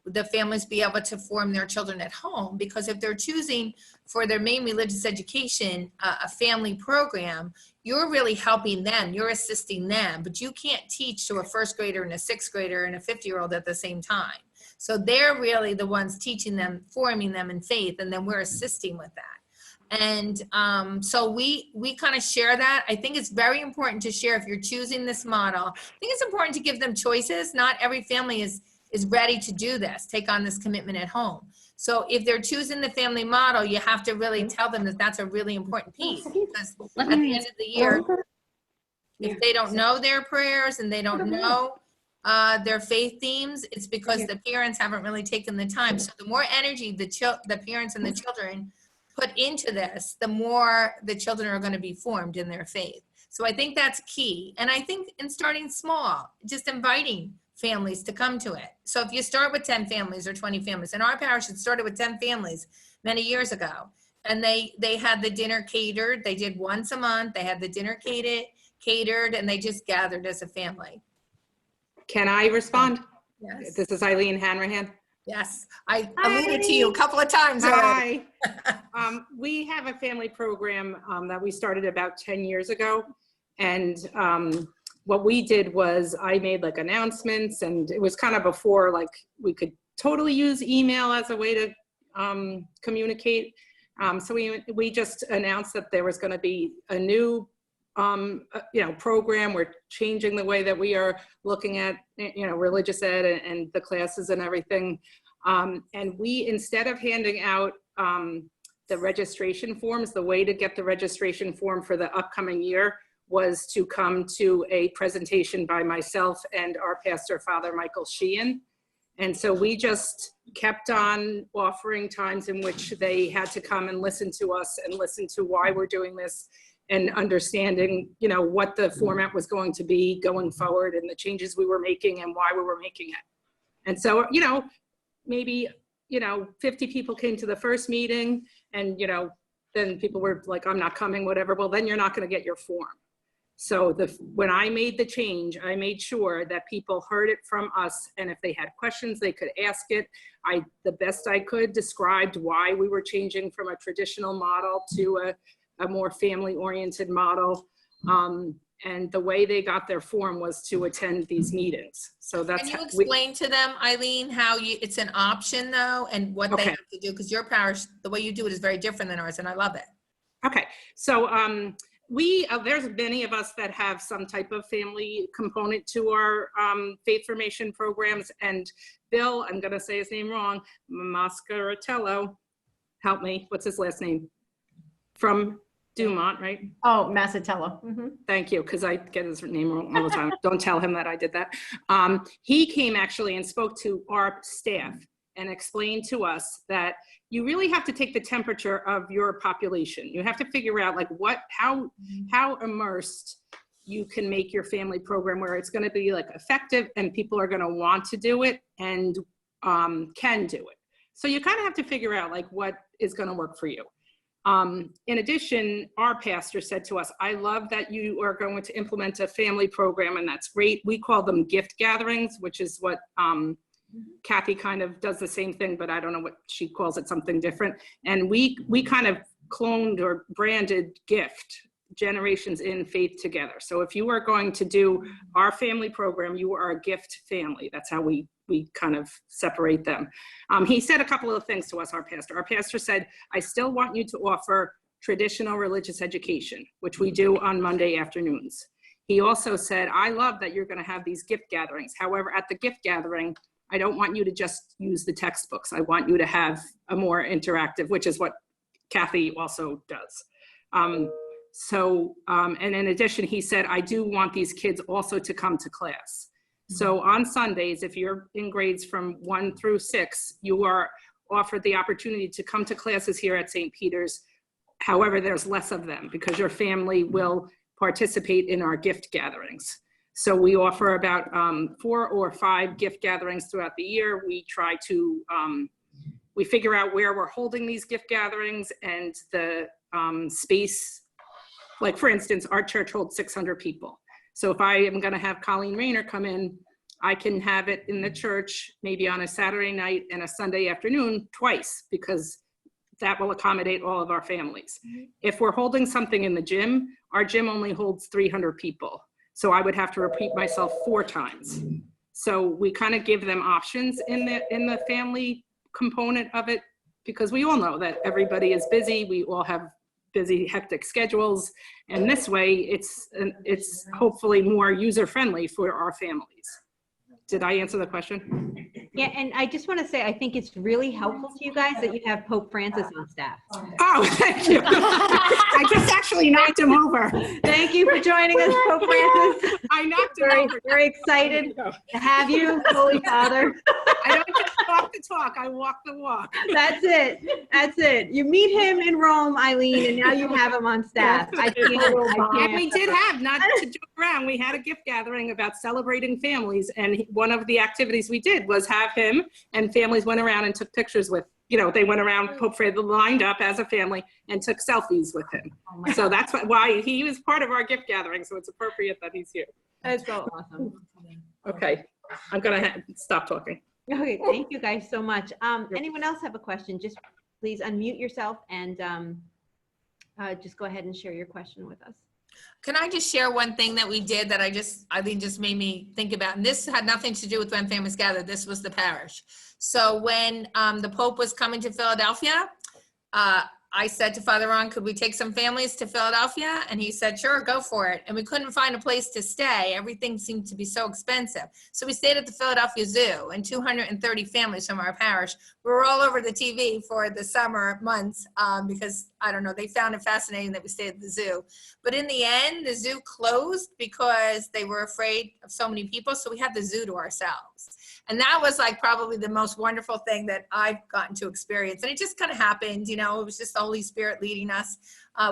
Speaker 3: the families be able to form their children at home. Because if they're choosing for their main religious education a family program, you're really helping them, you're assisting them, but you can't teach to a 1st grader and a 6th grader and a 50-year-old at the same time. So they're really the ones teaching them, forming them in faith, and then we're assisting with that. And so we kind of share that. I think it's very important to share if you're choosing this model. I think it's important to give them choices. Not every family is ready to do this, take on this commitment at home. So if they're choosing the family model, you have to really tell them that that's a really important piece, because at the end of the year, if they don't know their prayers and they don't know their faith themes, it's because the parents haven't really taken the time. So the more energy the parents and the children put into this, the more the children are going to be formed in their faith. So I think that's key. And I think in starting small, just inviting families to come to it. So if you start with 10 families or 20 families, in our parish, it started with 10 families many years ago. And they had the dinner catered. They did once a month. They had the dinner catered, and they just gathered as a family.
Speaker 7: Can I respond?
Speaker 3: Yes.
Speaker 7: This is Eileen Hanrahan.
Speaker 3: Yes. I alluded to you a couple of times already.
Speaker 7: Hi. We have a family program that we started about 10 years ago. And what we did was I made like announcements, and it was kind of before like we could totally use email as a way to communicate. So we just announced that there was going to be a new program. We're changing the way that we are looking at, religious ed and the classes and everything. And we, instead of handing out the registration forms. The way to get the registration form for the upcoming year was to come to a presentation by myself and our pastor, Father Michael Sheehan. And so we just kept on offering times in which they had to come and listen to us and listen to why we're doing this and understanding, you know, what the format was going to be going forward and the changes we were making and why we were making it. And so, you know, maybe, you know, 50 people came to the first meeting and, you know, then people were like, I'm not coming, whatever. Well, then you're not going to get your form. So when I made the change, I made sure that people heard it from us. And if they had questions, they could ask it. The best I could described why we were changing from a traditional model to a more family-oriented model. And the way they got their form was to attend these meetings. So that's
Speaker 3: Can you explain to them, Eileen, how it's an option though, and what they have to do? Because your parish, the way you do it is very different than ours, and I love it.
Speaker 7: Okay, so there's many of us that have some type of family component to our faith formation programs. And Bill, I'm going to say his name wrong, Mascaratello, help me, what's his last name? From Dumont, right?
Speaker 2: Oh, Massatello. Mm-hmm.
Speaker 7: Thank you, because I get his name wrong all the time. Don't tell him that I did that. He came actually and spoke to our staff and explained to us that you really have to take the temperature of your population. You have to figure out like how immersed you can make your family program where it's going to be like effective and people are going to want to do it and can do it. So you kind of have to figure out like what is going to work for you. In addition, our pastor said to us, I love that you are going to implement a family program, and that's great. We call them gift gatherings, which is what Kathy kind of does the same thing, but I don't know what she calls it, something different. And we kind of cloned or branded gift, generations in faith together. So if you are going to do our family program, you are a gift family. That's how we kind of separate them. He said a couple of things to us, our pastor. Our pastor said, I still want you to offer traditional religious education, which we do on Monday afternoons. He also said, I love that you're going to have these gift gatherings. However, at the gift gathering, I don't want you to just use the textbooks. I want you to have a more interactive, which is what Kathy also does. And in addition, he said, I do want these kids also to come to class. So on Sundays, if you're in grades from 1 through 6, you are offered the opportunity to come to classes here at St. Peter's. However, there's less of them because your family will participate in our gift gatherings. So we offer about 4 or 5 gift gatherings throughout the year. We try to, we figure out where we're holding these gift gatherings and the space. Like for instance, our church holds 600 people. So if I am going to have Colleen Rayner come in, I can have it in the church maybe on a Saturday night and a Sunday afternoon twice, because that will accommodate all of our families. If we're holding something in the gym, our gym only holds 300 people. So I would have to repeat myself 4 times. So we kind of give them options in the family component of it, because we all know that everybody is busy. We all have busy, hectic schedules. And this way it's hopefully more user-friendly for our families. Did I answer the question?
Speaker 1: Yeah, and I just want to say, I think it's really helpful to you guys that you have Pope Francis on staff.
Speaker 7: Oh, thank you. I just actually knocked him over.
Speaker 1: Thank you for joining us, Pope Francis.
Speaker 7: I knocked him over.
Speaker 1: Very excited to have you, Holy Father.
Speaker 7: I don't just talk the talk, I walk the walk.
Speaker 1: That's it. That's it. You meet him in Rome, Eileen, and now you have him on staff.
Speaker 7: And we did have, not to joke around, we had a gift gathering about celebrating families, and one of the activities we did was have him, and families went around and took pictures with, they went around, Pope Francis lined up as a family and took selfies with him. So that's why he was part of our gift gathering, so it's appropriate that he's here.
Speaker 1: That's so awesome.
Speaker 7: Okay, I'm gonna stop talking.
Speaker 1: Okay, thank you guys so much. Anyone else have a question? Just please unmute yourself and just go ahead and share your question with us.
Speaker 3: Can I just share one thing that we did that I think just made me think about, and this had nothing to do with When Families Gather, this was the parish. So when the Pope was coming to Philadelphia, I said to Father Ron, could we take some families to Philadelphia? And he said, sure, go for it. And we couldn't find a place to stay. Everything seemed to be so expensive. So we stayed at the Philadelphia Zoo, and 230 families from our parish. We were all over the TV for the summer months because, I don't know, they found it fascinating that we stayed at the zoo. But in the end, the zoo closed because they were afraid of so many people. So we had the zoo to ourselves. And that was like probably the most wonderful thing that I've gotten to experience. And it just kind of happened, you know, it was just the Holy Spirit leading us.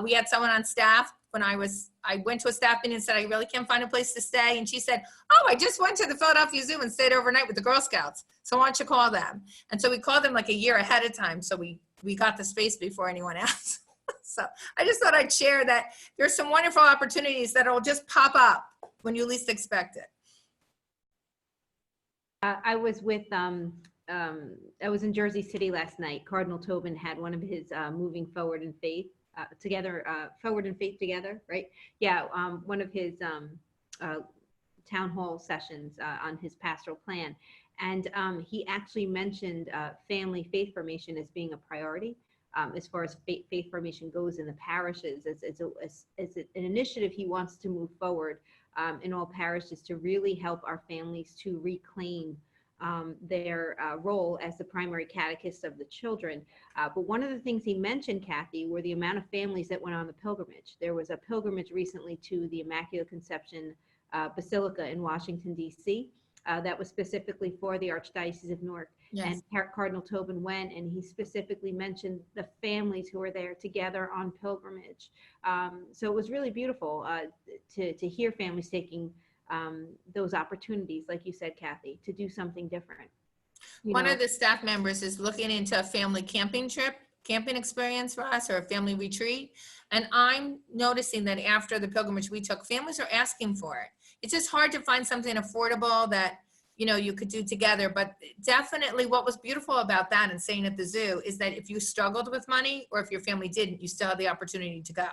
Speaker 3: We had someone on staff when I went to a staff meeting and said, I really can't find a place to stay. And she said, oh, I just went to the Philadelphia Zoo and stayed overnight with the Girl Scouts. So why don't you call them? And so we called them like a year ahead of time. So we got the space before anyone else. So I just thought I'd share that there's some wonderful opportunities that will just pop up when you least expect it.
Speaker 1: I was in Jersey City last night. Cardinal Tobin had one of his moving forward in faith together, forward in faith together, right? Yeah, one of his town hall sessions on his pastoral plan. And he actually mentioned family faith formation as being a priority as far as faith formation goes in the parishes. As an initiative he wants to move forward in all parishes to really help our families to reclaim their role as the primary catechist of the children. But one of the things he mentioned, Kathy, were the amount of families that went on the pilgrimage. There was a pilgrimage recently to the Immaculate Conception Basilica in Washington, D.C. That was specifically for the Archdiocese of Newark.
Speaker 3: Yes.
Speaker 1: And Cardinal Tobin went, and he specifically mentioned the families who were there together on pilgrimage. So it was really beautiful to hear families taking those opportunities, like you said, Kathy, to do something different.
Speaker 3: One of the staff members is looking into a family camping experience for us, or a family retreat. And I'm noticing that after the pilgrimage we took, families are asking for it. It's just hard to find something affordable that, you know, you could do together. But definitely what was beautiful about that and staying at the zoo is that if you struggled with money, or if your family didn't, you still had the opportunity to go.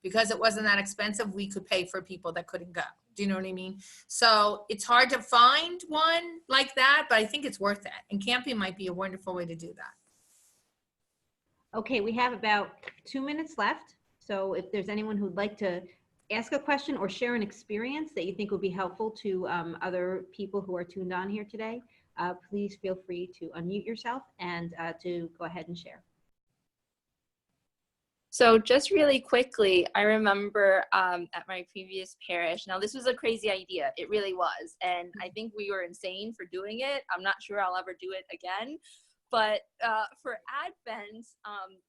Speaker 3: Because it wasn't that expensive, we could pay for people that couldn't go. Do you know what I mean? So it's hard to find one like that, but I think it's worth it. And camping might be a wonderful way to do that.
Speaker 1: Okay, we have about 2 minutes left. So if there's anyone who'd like to ask a question or share an experience that you think would be helpful to other people who are tuned on here today, please feel free to unmute yourself and to go ahead and share.
Speaker 8: So just really quickly, I remember at my previous parish, now this was a crazy idea, it really was, and I think we were insane for doing it. I'm not sure I'll ever do it again, but for Advent,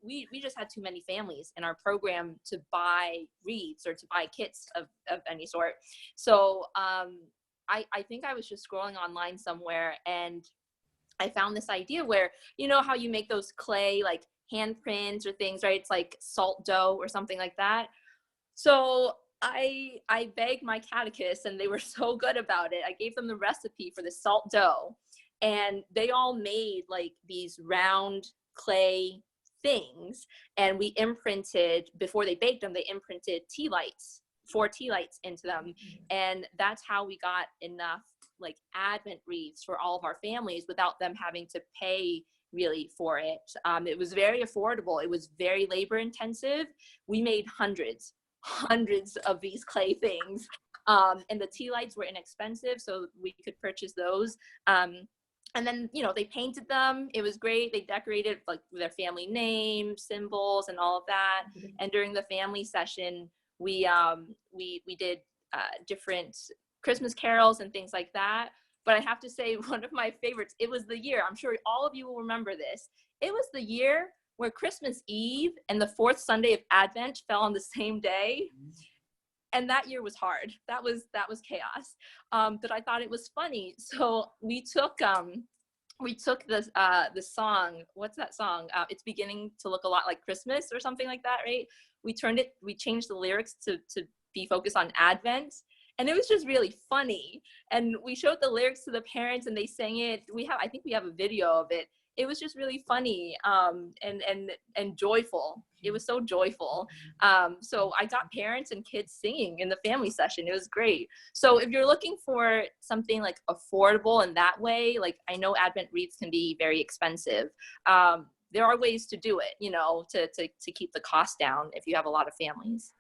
Speaker 8: we just had too many families in our program to buy wreaths or to buy kits of any sort. So I think I was just scrolling online somewhere, and I found this idea where, you know how you make those clay, like, handprints or things, right? It's like salt dough or something like that. So I begged my catechist, and they were so good about it. I gave them the recipe for the salt dough, and they all made like these round clay things, and we imprinted, before they baked them, they imprinted tea lights, 4 tea lights into them. And that's how we got enough like Advent wreaths for all of our families without them having to pay really for it. It was very affordable. It was very labor intensive. We made hundreds of these clay things. And the tea lights were inexpensive, so we could purchase those. And then, you know, they painted them. It was great. They decorated like their family name, symbols, and all of that. And during the family session, we did different Christmas carols and things like that. But I have to say, one of my favorites, it was the year, I'm sure all of you will remember this, it was the year where Christmas Eve and the 4th Sunday of Advent fell on the same day. And that year was hard. That was chaos. But I thought it was funny. So we took the song, what's that song? It's beginning to look a lot like Christmas or something like that, right? We changed the lyrics to be focused on Advent. And it was just really funny. And we showed the lyrics to the parents, and they sang it. I think we have a video of it. It was just really funny and joyful. It was so joyful. So I got parents and kids singing in the family session. It was great. So if you're looking for something like affordable in that way, like I know Advent wreaths can be very expensive. there are ways to do it, to keep the cost down if you have a lot of families.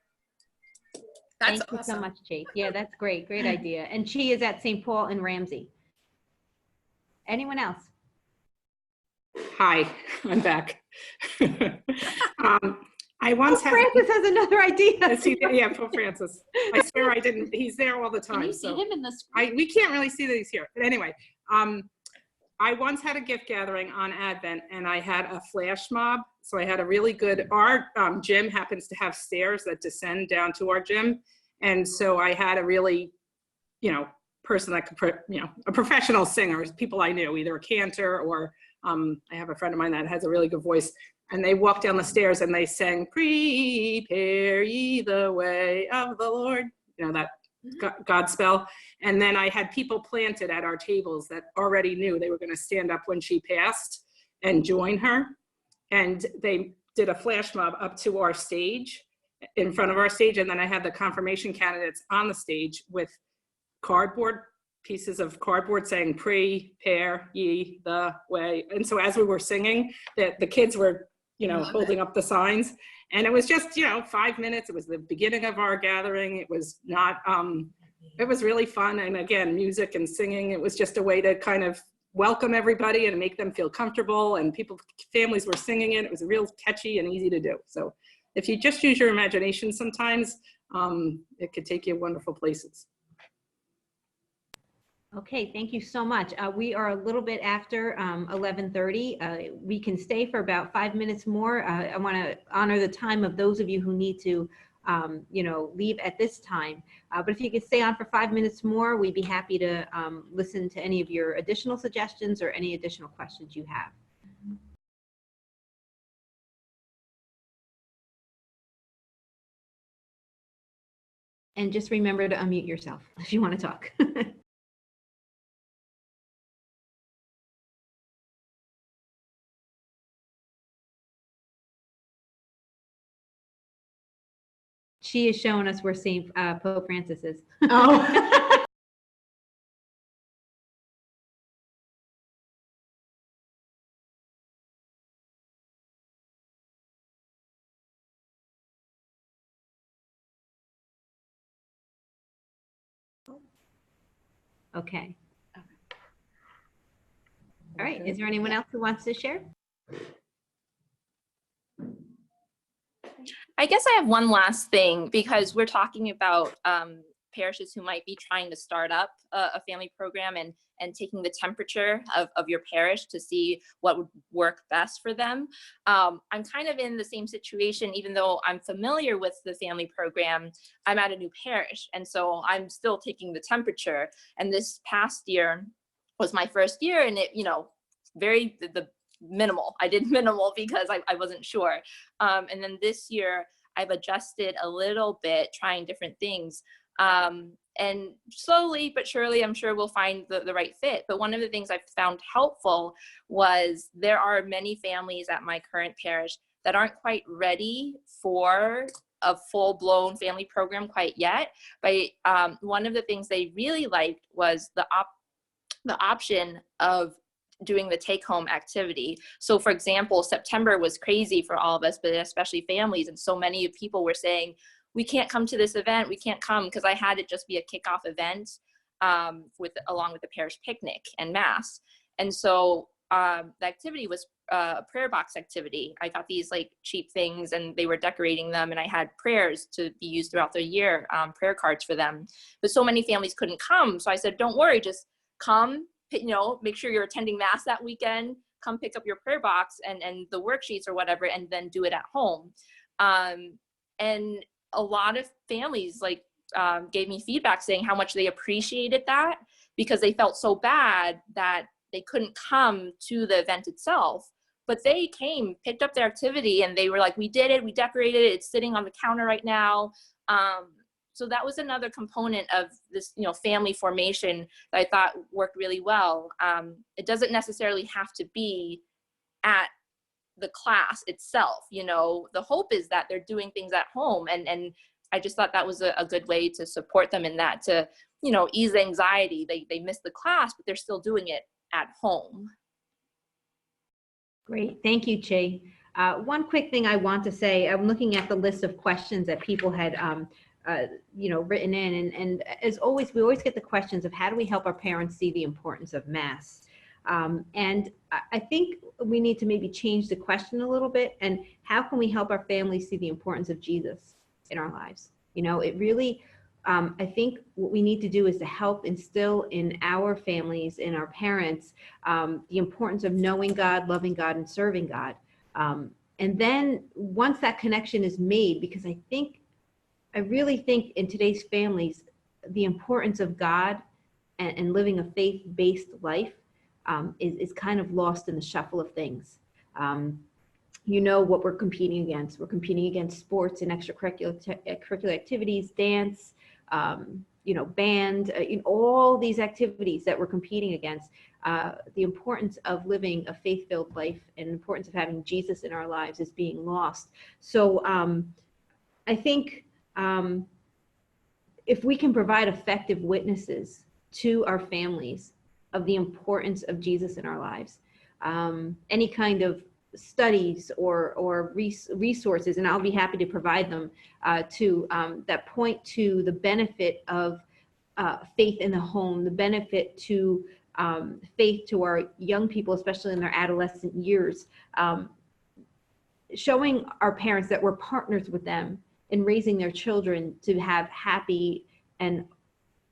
Speaker 3: That's
Speaker 1: Thank you so
Speaker 3: awesome.
Speaker 1: much, Jake. Yeah, that's great. Great idea. And she is at St. Paul and Ramsey. Anyone else?
Speaker 7: Hi, I'm back. I once
Speaker 1: Oh,
Speaker 7: had.
Speaker 1: Francis has another idea.
Speaker 7: Yeah, Pope Francis. I swear I didn't. He's there all the time.
Speaker 4: Can you see
Speaker 7: so
Speaker 4: him in the screen?
Speaker 7: we can't really see that he's here. But anyway, I once had a gift gathering on Advent, and I had a flash mob. So I had a really good. Our gym happens to have stairs that descend down to our gym, and so I had a really, person that could, a professional singer, people I knew, either a cantor or I have a friend of mine that has a really good voice. And they walked down the stairs and they sang, "Prepare ye the way of the Lord," that God spell. And then I had people planted at our tables that already knew they were going to stand up when she passed and join her. And they did a flash mob up to our stage, in front of our stage. And then I had the confirmation candidates on the stage with pieces of cardboard saying, "Prepare ye the way." And so as we were singing, the kids were holding up the signs, and it was just 5 minutes. It was the beginning of our gathering. It was not it was really fun, and again, music and singing. It was just a way to kind of welcome everybody and make them feel comfortable, and families were singing it. It was real catchy and easy to do. So if you just use your imagination sometimes, it could take you wonderful places.
Speaker 1: Okay, thank you so much. We are a little bit after 11:30. We can stay for about 5 minutes more. I want to honor the time of those of you who need to, leave at this time. But if you could stay on for 5 minutes more, we'd be happy to listen to any of your additional suggestions or any additional questions you have. And just remember to unmute yourself if you want to talk. She is showing us where St. Pope Francis is.
Speaker 2: Oh.
Speaker 1: Okay. All right. Is there anyone else who wants to share?
Speaker 8: I guess I have one last thing, because we're talking about parishes who might be trying to start up a family program and taking the temperature of your parish to see what would work best for them. I'm kind of in the same situation. Even though I'm familiar with the family program, I'm at a new parish, and so I'm still taking the temperature. And this past year was my first year, and it, the minimal. I did minimal because I wasn't sure. And then this year I've adjusted a little bit, trying different things. And slowly but surely, I'm sure we'll find the right fit. But one of the things I've found helpful was there are many families at my current parish that aren't quite ready for a full-blown family program quite yet. But one of the things they really liked was the option of doing the take-home activity. So for example, September was crazy for all of us, but especially families. And so many people were saying, "We can't come to this event. We can't come," because I had it just be a kickoff event along with the parish picnic and mass. And so the activity was a prayer box activity. I got these like cheap things, and they were decorating them, and I had prayers to be used throughout the year, prayer cards for them. But so many families couldn't come. So I said, "Don't worry, just come, make sure you're attending mass that weekend, come pick up your prayer box and the worksheets or whatever, and then do it at home." And a lot of families gave me feedback saying how much they appreciated that, because they felt so bad that they couldn't come to the event itself. But they came, picked up their activity, and they were like, "We did it, we decorated it, it's sitting on the counter right now." So that was another component of this, family formation that I thought worked really well. It doesn't necessarily have to be at the class itself. The hope is that they're doing things at home. And I just thought that was a good way to support them in that, to, ease the anxiety. They miss the class, but they're still doing it at home.
Speaker 1: Great. Thank you, Che. One quick thing I want to say, I'm looking at the list of questions that people had, written in. And as always, we always get the questions of how do we help our parents see the importance of Mass? And I think we need to maybe change the question a little bit. And how can we help our families see the importance of Jesus in our lives? It really, I think what we need to do is to help instill in our families, in our parents, the importance of knowing God, loving God, and serving God. And then once that connection is made, because I really think in today's families, the importance of God and living a faith-based life is kind of lost in the shuffle of things. What we're competing against. We're competing against sports and extracurricular activities, dance, band, all these activities that we're competing against. The importance of living a faith-filled life and the importance of having Jesus in our lives is being lost. So I think if we can provide effective witnesses to our families of the importance of Jesus in our lives, any kind of studies or resources, and I'll be happy to provide them that point to the benefit of faith in the home, the benefit to faith to our young people, especially in their adolescent years, showing our parents that we're partners with them in raising their children to have happy and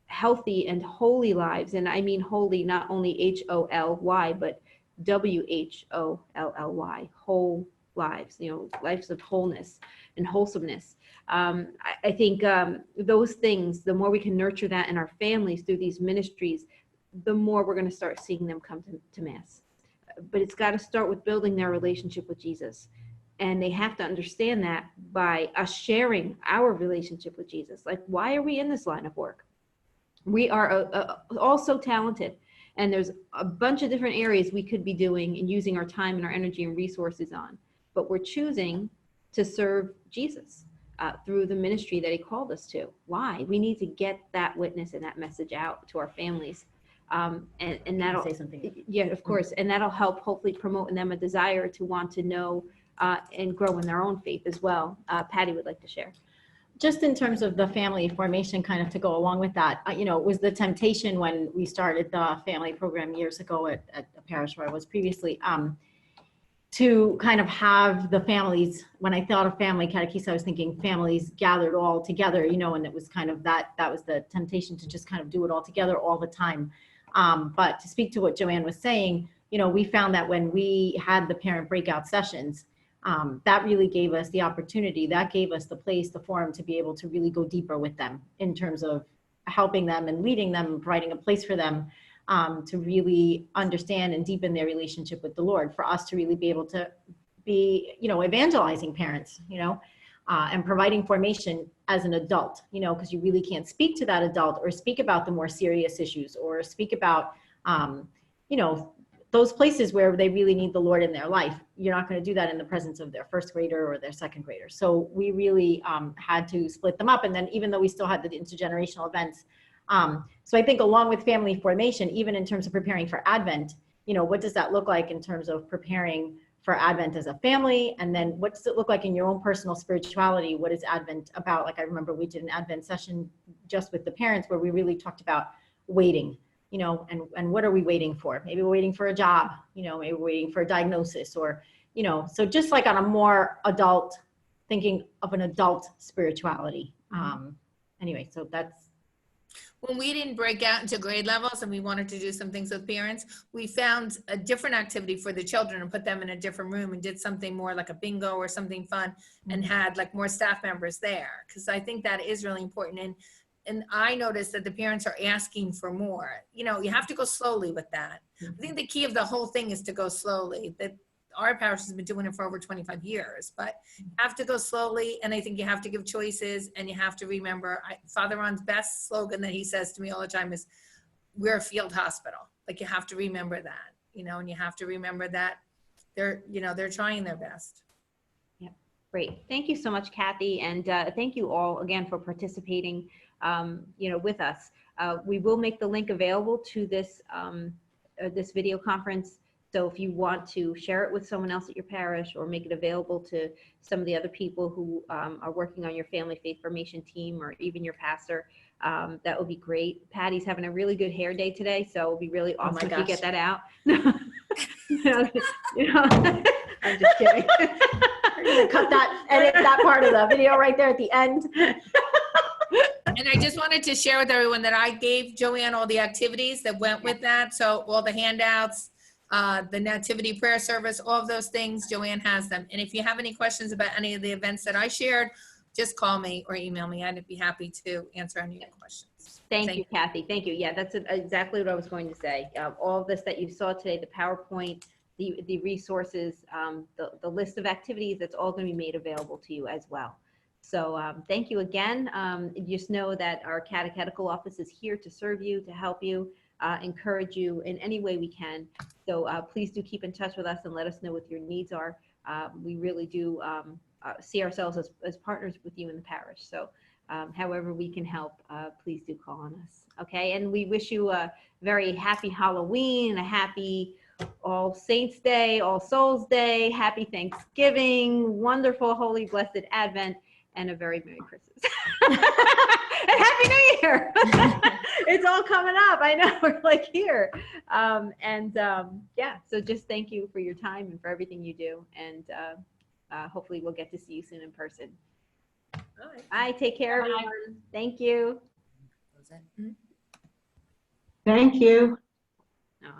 Speaker 1: healthy and holy lives. And I mean holy, not only H-O-L-Y, but W-H-O-L-L-Y, whole lives, lives of wholeness and wholesomeness. I think those things, the more we can nurture that in our families through these ministries, the more we're going to start seeing them come to Mass. But it's got to start with building their relationship with Jesus. And they have to understand that by us sharing our relationship with Jesus. Like, why are we in this line of work? We are all so talented. And there's a bunch of different areas we could be doing and using our time and our energy and resources on. But we're choosing to serve Jesus through the ministry that he called us to. Why? We need to get that witness and that message out to our families. And that'll
Speaker 2: say something.
Speaker 1: Yeah, of course. And that'll help hopefully promote in them a desire to want to know and grow in their own faith as well. Patty would like to share.
Speaker 2: Just in terms of the family formation, kind of to go along with that, it was the temptation when we started the family program years ago at the parish where I was previously, to kind of have the families. When I thought of family catechesis, I was thinking families gathered all together, and it was kind of that was the temptation to just kind of do it all together all the time. But to speak to what Joanne was saying, we found that when we had the parent breakout sessions, that really gave us the opportunity, that gave us the place, the forum to be able to really go deeper with them in terms of helping them and leading them, providing a place for them to really understand and deepen their relationship with the Lord, for us to really be able to be, evangelizing parents, and providing formation as an adult, because you really can't speak to that adult or speak about the more serious issues or speak about, those places where they really need the Lord in their life. You're not going to do that in the presence of their first grader or their second grader. So we really had to split them up. And then even though we still had the intergenerational events, so I think along with family formation, even in terms of preparing for Advent, what does that look like in terms of preparing for Advent as a family? And then what does it look like in your own personal spirituality? What is Advent about? Like, I remember we did an Advent session just with the parents where we really talked about waiting. And what are we waiting for? Maybe we're waiting for a job, maybe we're waiting for a diagnosis or, so just like on a more adult, thinking of an adult spirituality. Anyway, so that's.
Speaker 3: When we didn't break out into grade levels and we wanted to do some things with parents, we found a different activity for the children and put them in a different room and did something more like a bingo or something fun and had like more staff members there. Because I think that is really important. And I noticed that the parents are asking for more. You have to go slowly with that. I think the key of the whole thing is to go slowly. That our parish has been doing it for over 25 years, but you have to go slowly. And I think you have to give choices and you have to remember, Father Ron's best slogan that he says to me all the time is, we're a field hospital. Like, you have to remember that, and you have to remember that they're trying their best.
Speaker 1: Great. Thank you so much, Kathy. And thank you all again for participating with us. We will make the link available to this this video conference So if you want to share it with someone else at your parish or make it available to some of the other people who are working on your family faith formation team or even your pastor, that would be great. Patty's having a really good hair day today, so it would be really
Speaker 2: Oh my
Speaker 1: awesome if you
Speaker 2: gosh.
Speaker 1: get that out. I'm just kidding.
Speaker 2: We're gonna cut that, edit that part of the video right there at the end.
Speaker 3: And I just wanted to share with everyone that I gave Joanne all the activities that went with that. So all the handouts, the nativity prayer service, all of those things, Joanne has them. And if you have any questions about any of the events that I shared, just call me or email me. I'd be happy to answer any of your questions.
Speaker 1: Thank you, Kathy. Thank you. Yeah, that's exactly what I was going to say. All of this that you saw today, the PowerPoint, the resources, the list of activities, that's all going to be made available to you as well. So thank you again. Just know that our catechetical office is here to serve you, to help you, encourage you in any way we can. So please do keep in touch with us and let us know what your needs are. We really do see ourselves as partners with you in the parish. So however we can help, please do call on us. Okay, and we wish you a very happy Halloween, a happy All Saints Day, All Souls Day, happy Thanksgiving, wonderful, holy, blessed Advent, and a very Merry Christmas. And Happy New Year. It's all coming up. I know, we're like here. Yeah, so just thank you for your time and for everything you do. And hopefully we'll get to see you soon in person.
Speaker 3: All right.
Speaker 1: Bye, take care,
Speaker 4: Bye.
Speaker 1: everyone. Thank you.
Speaker 3: Was that-
Speaker 9: Thank you.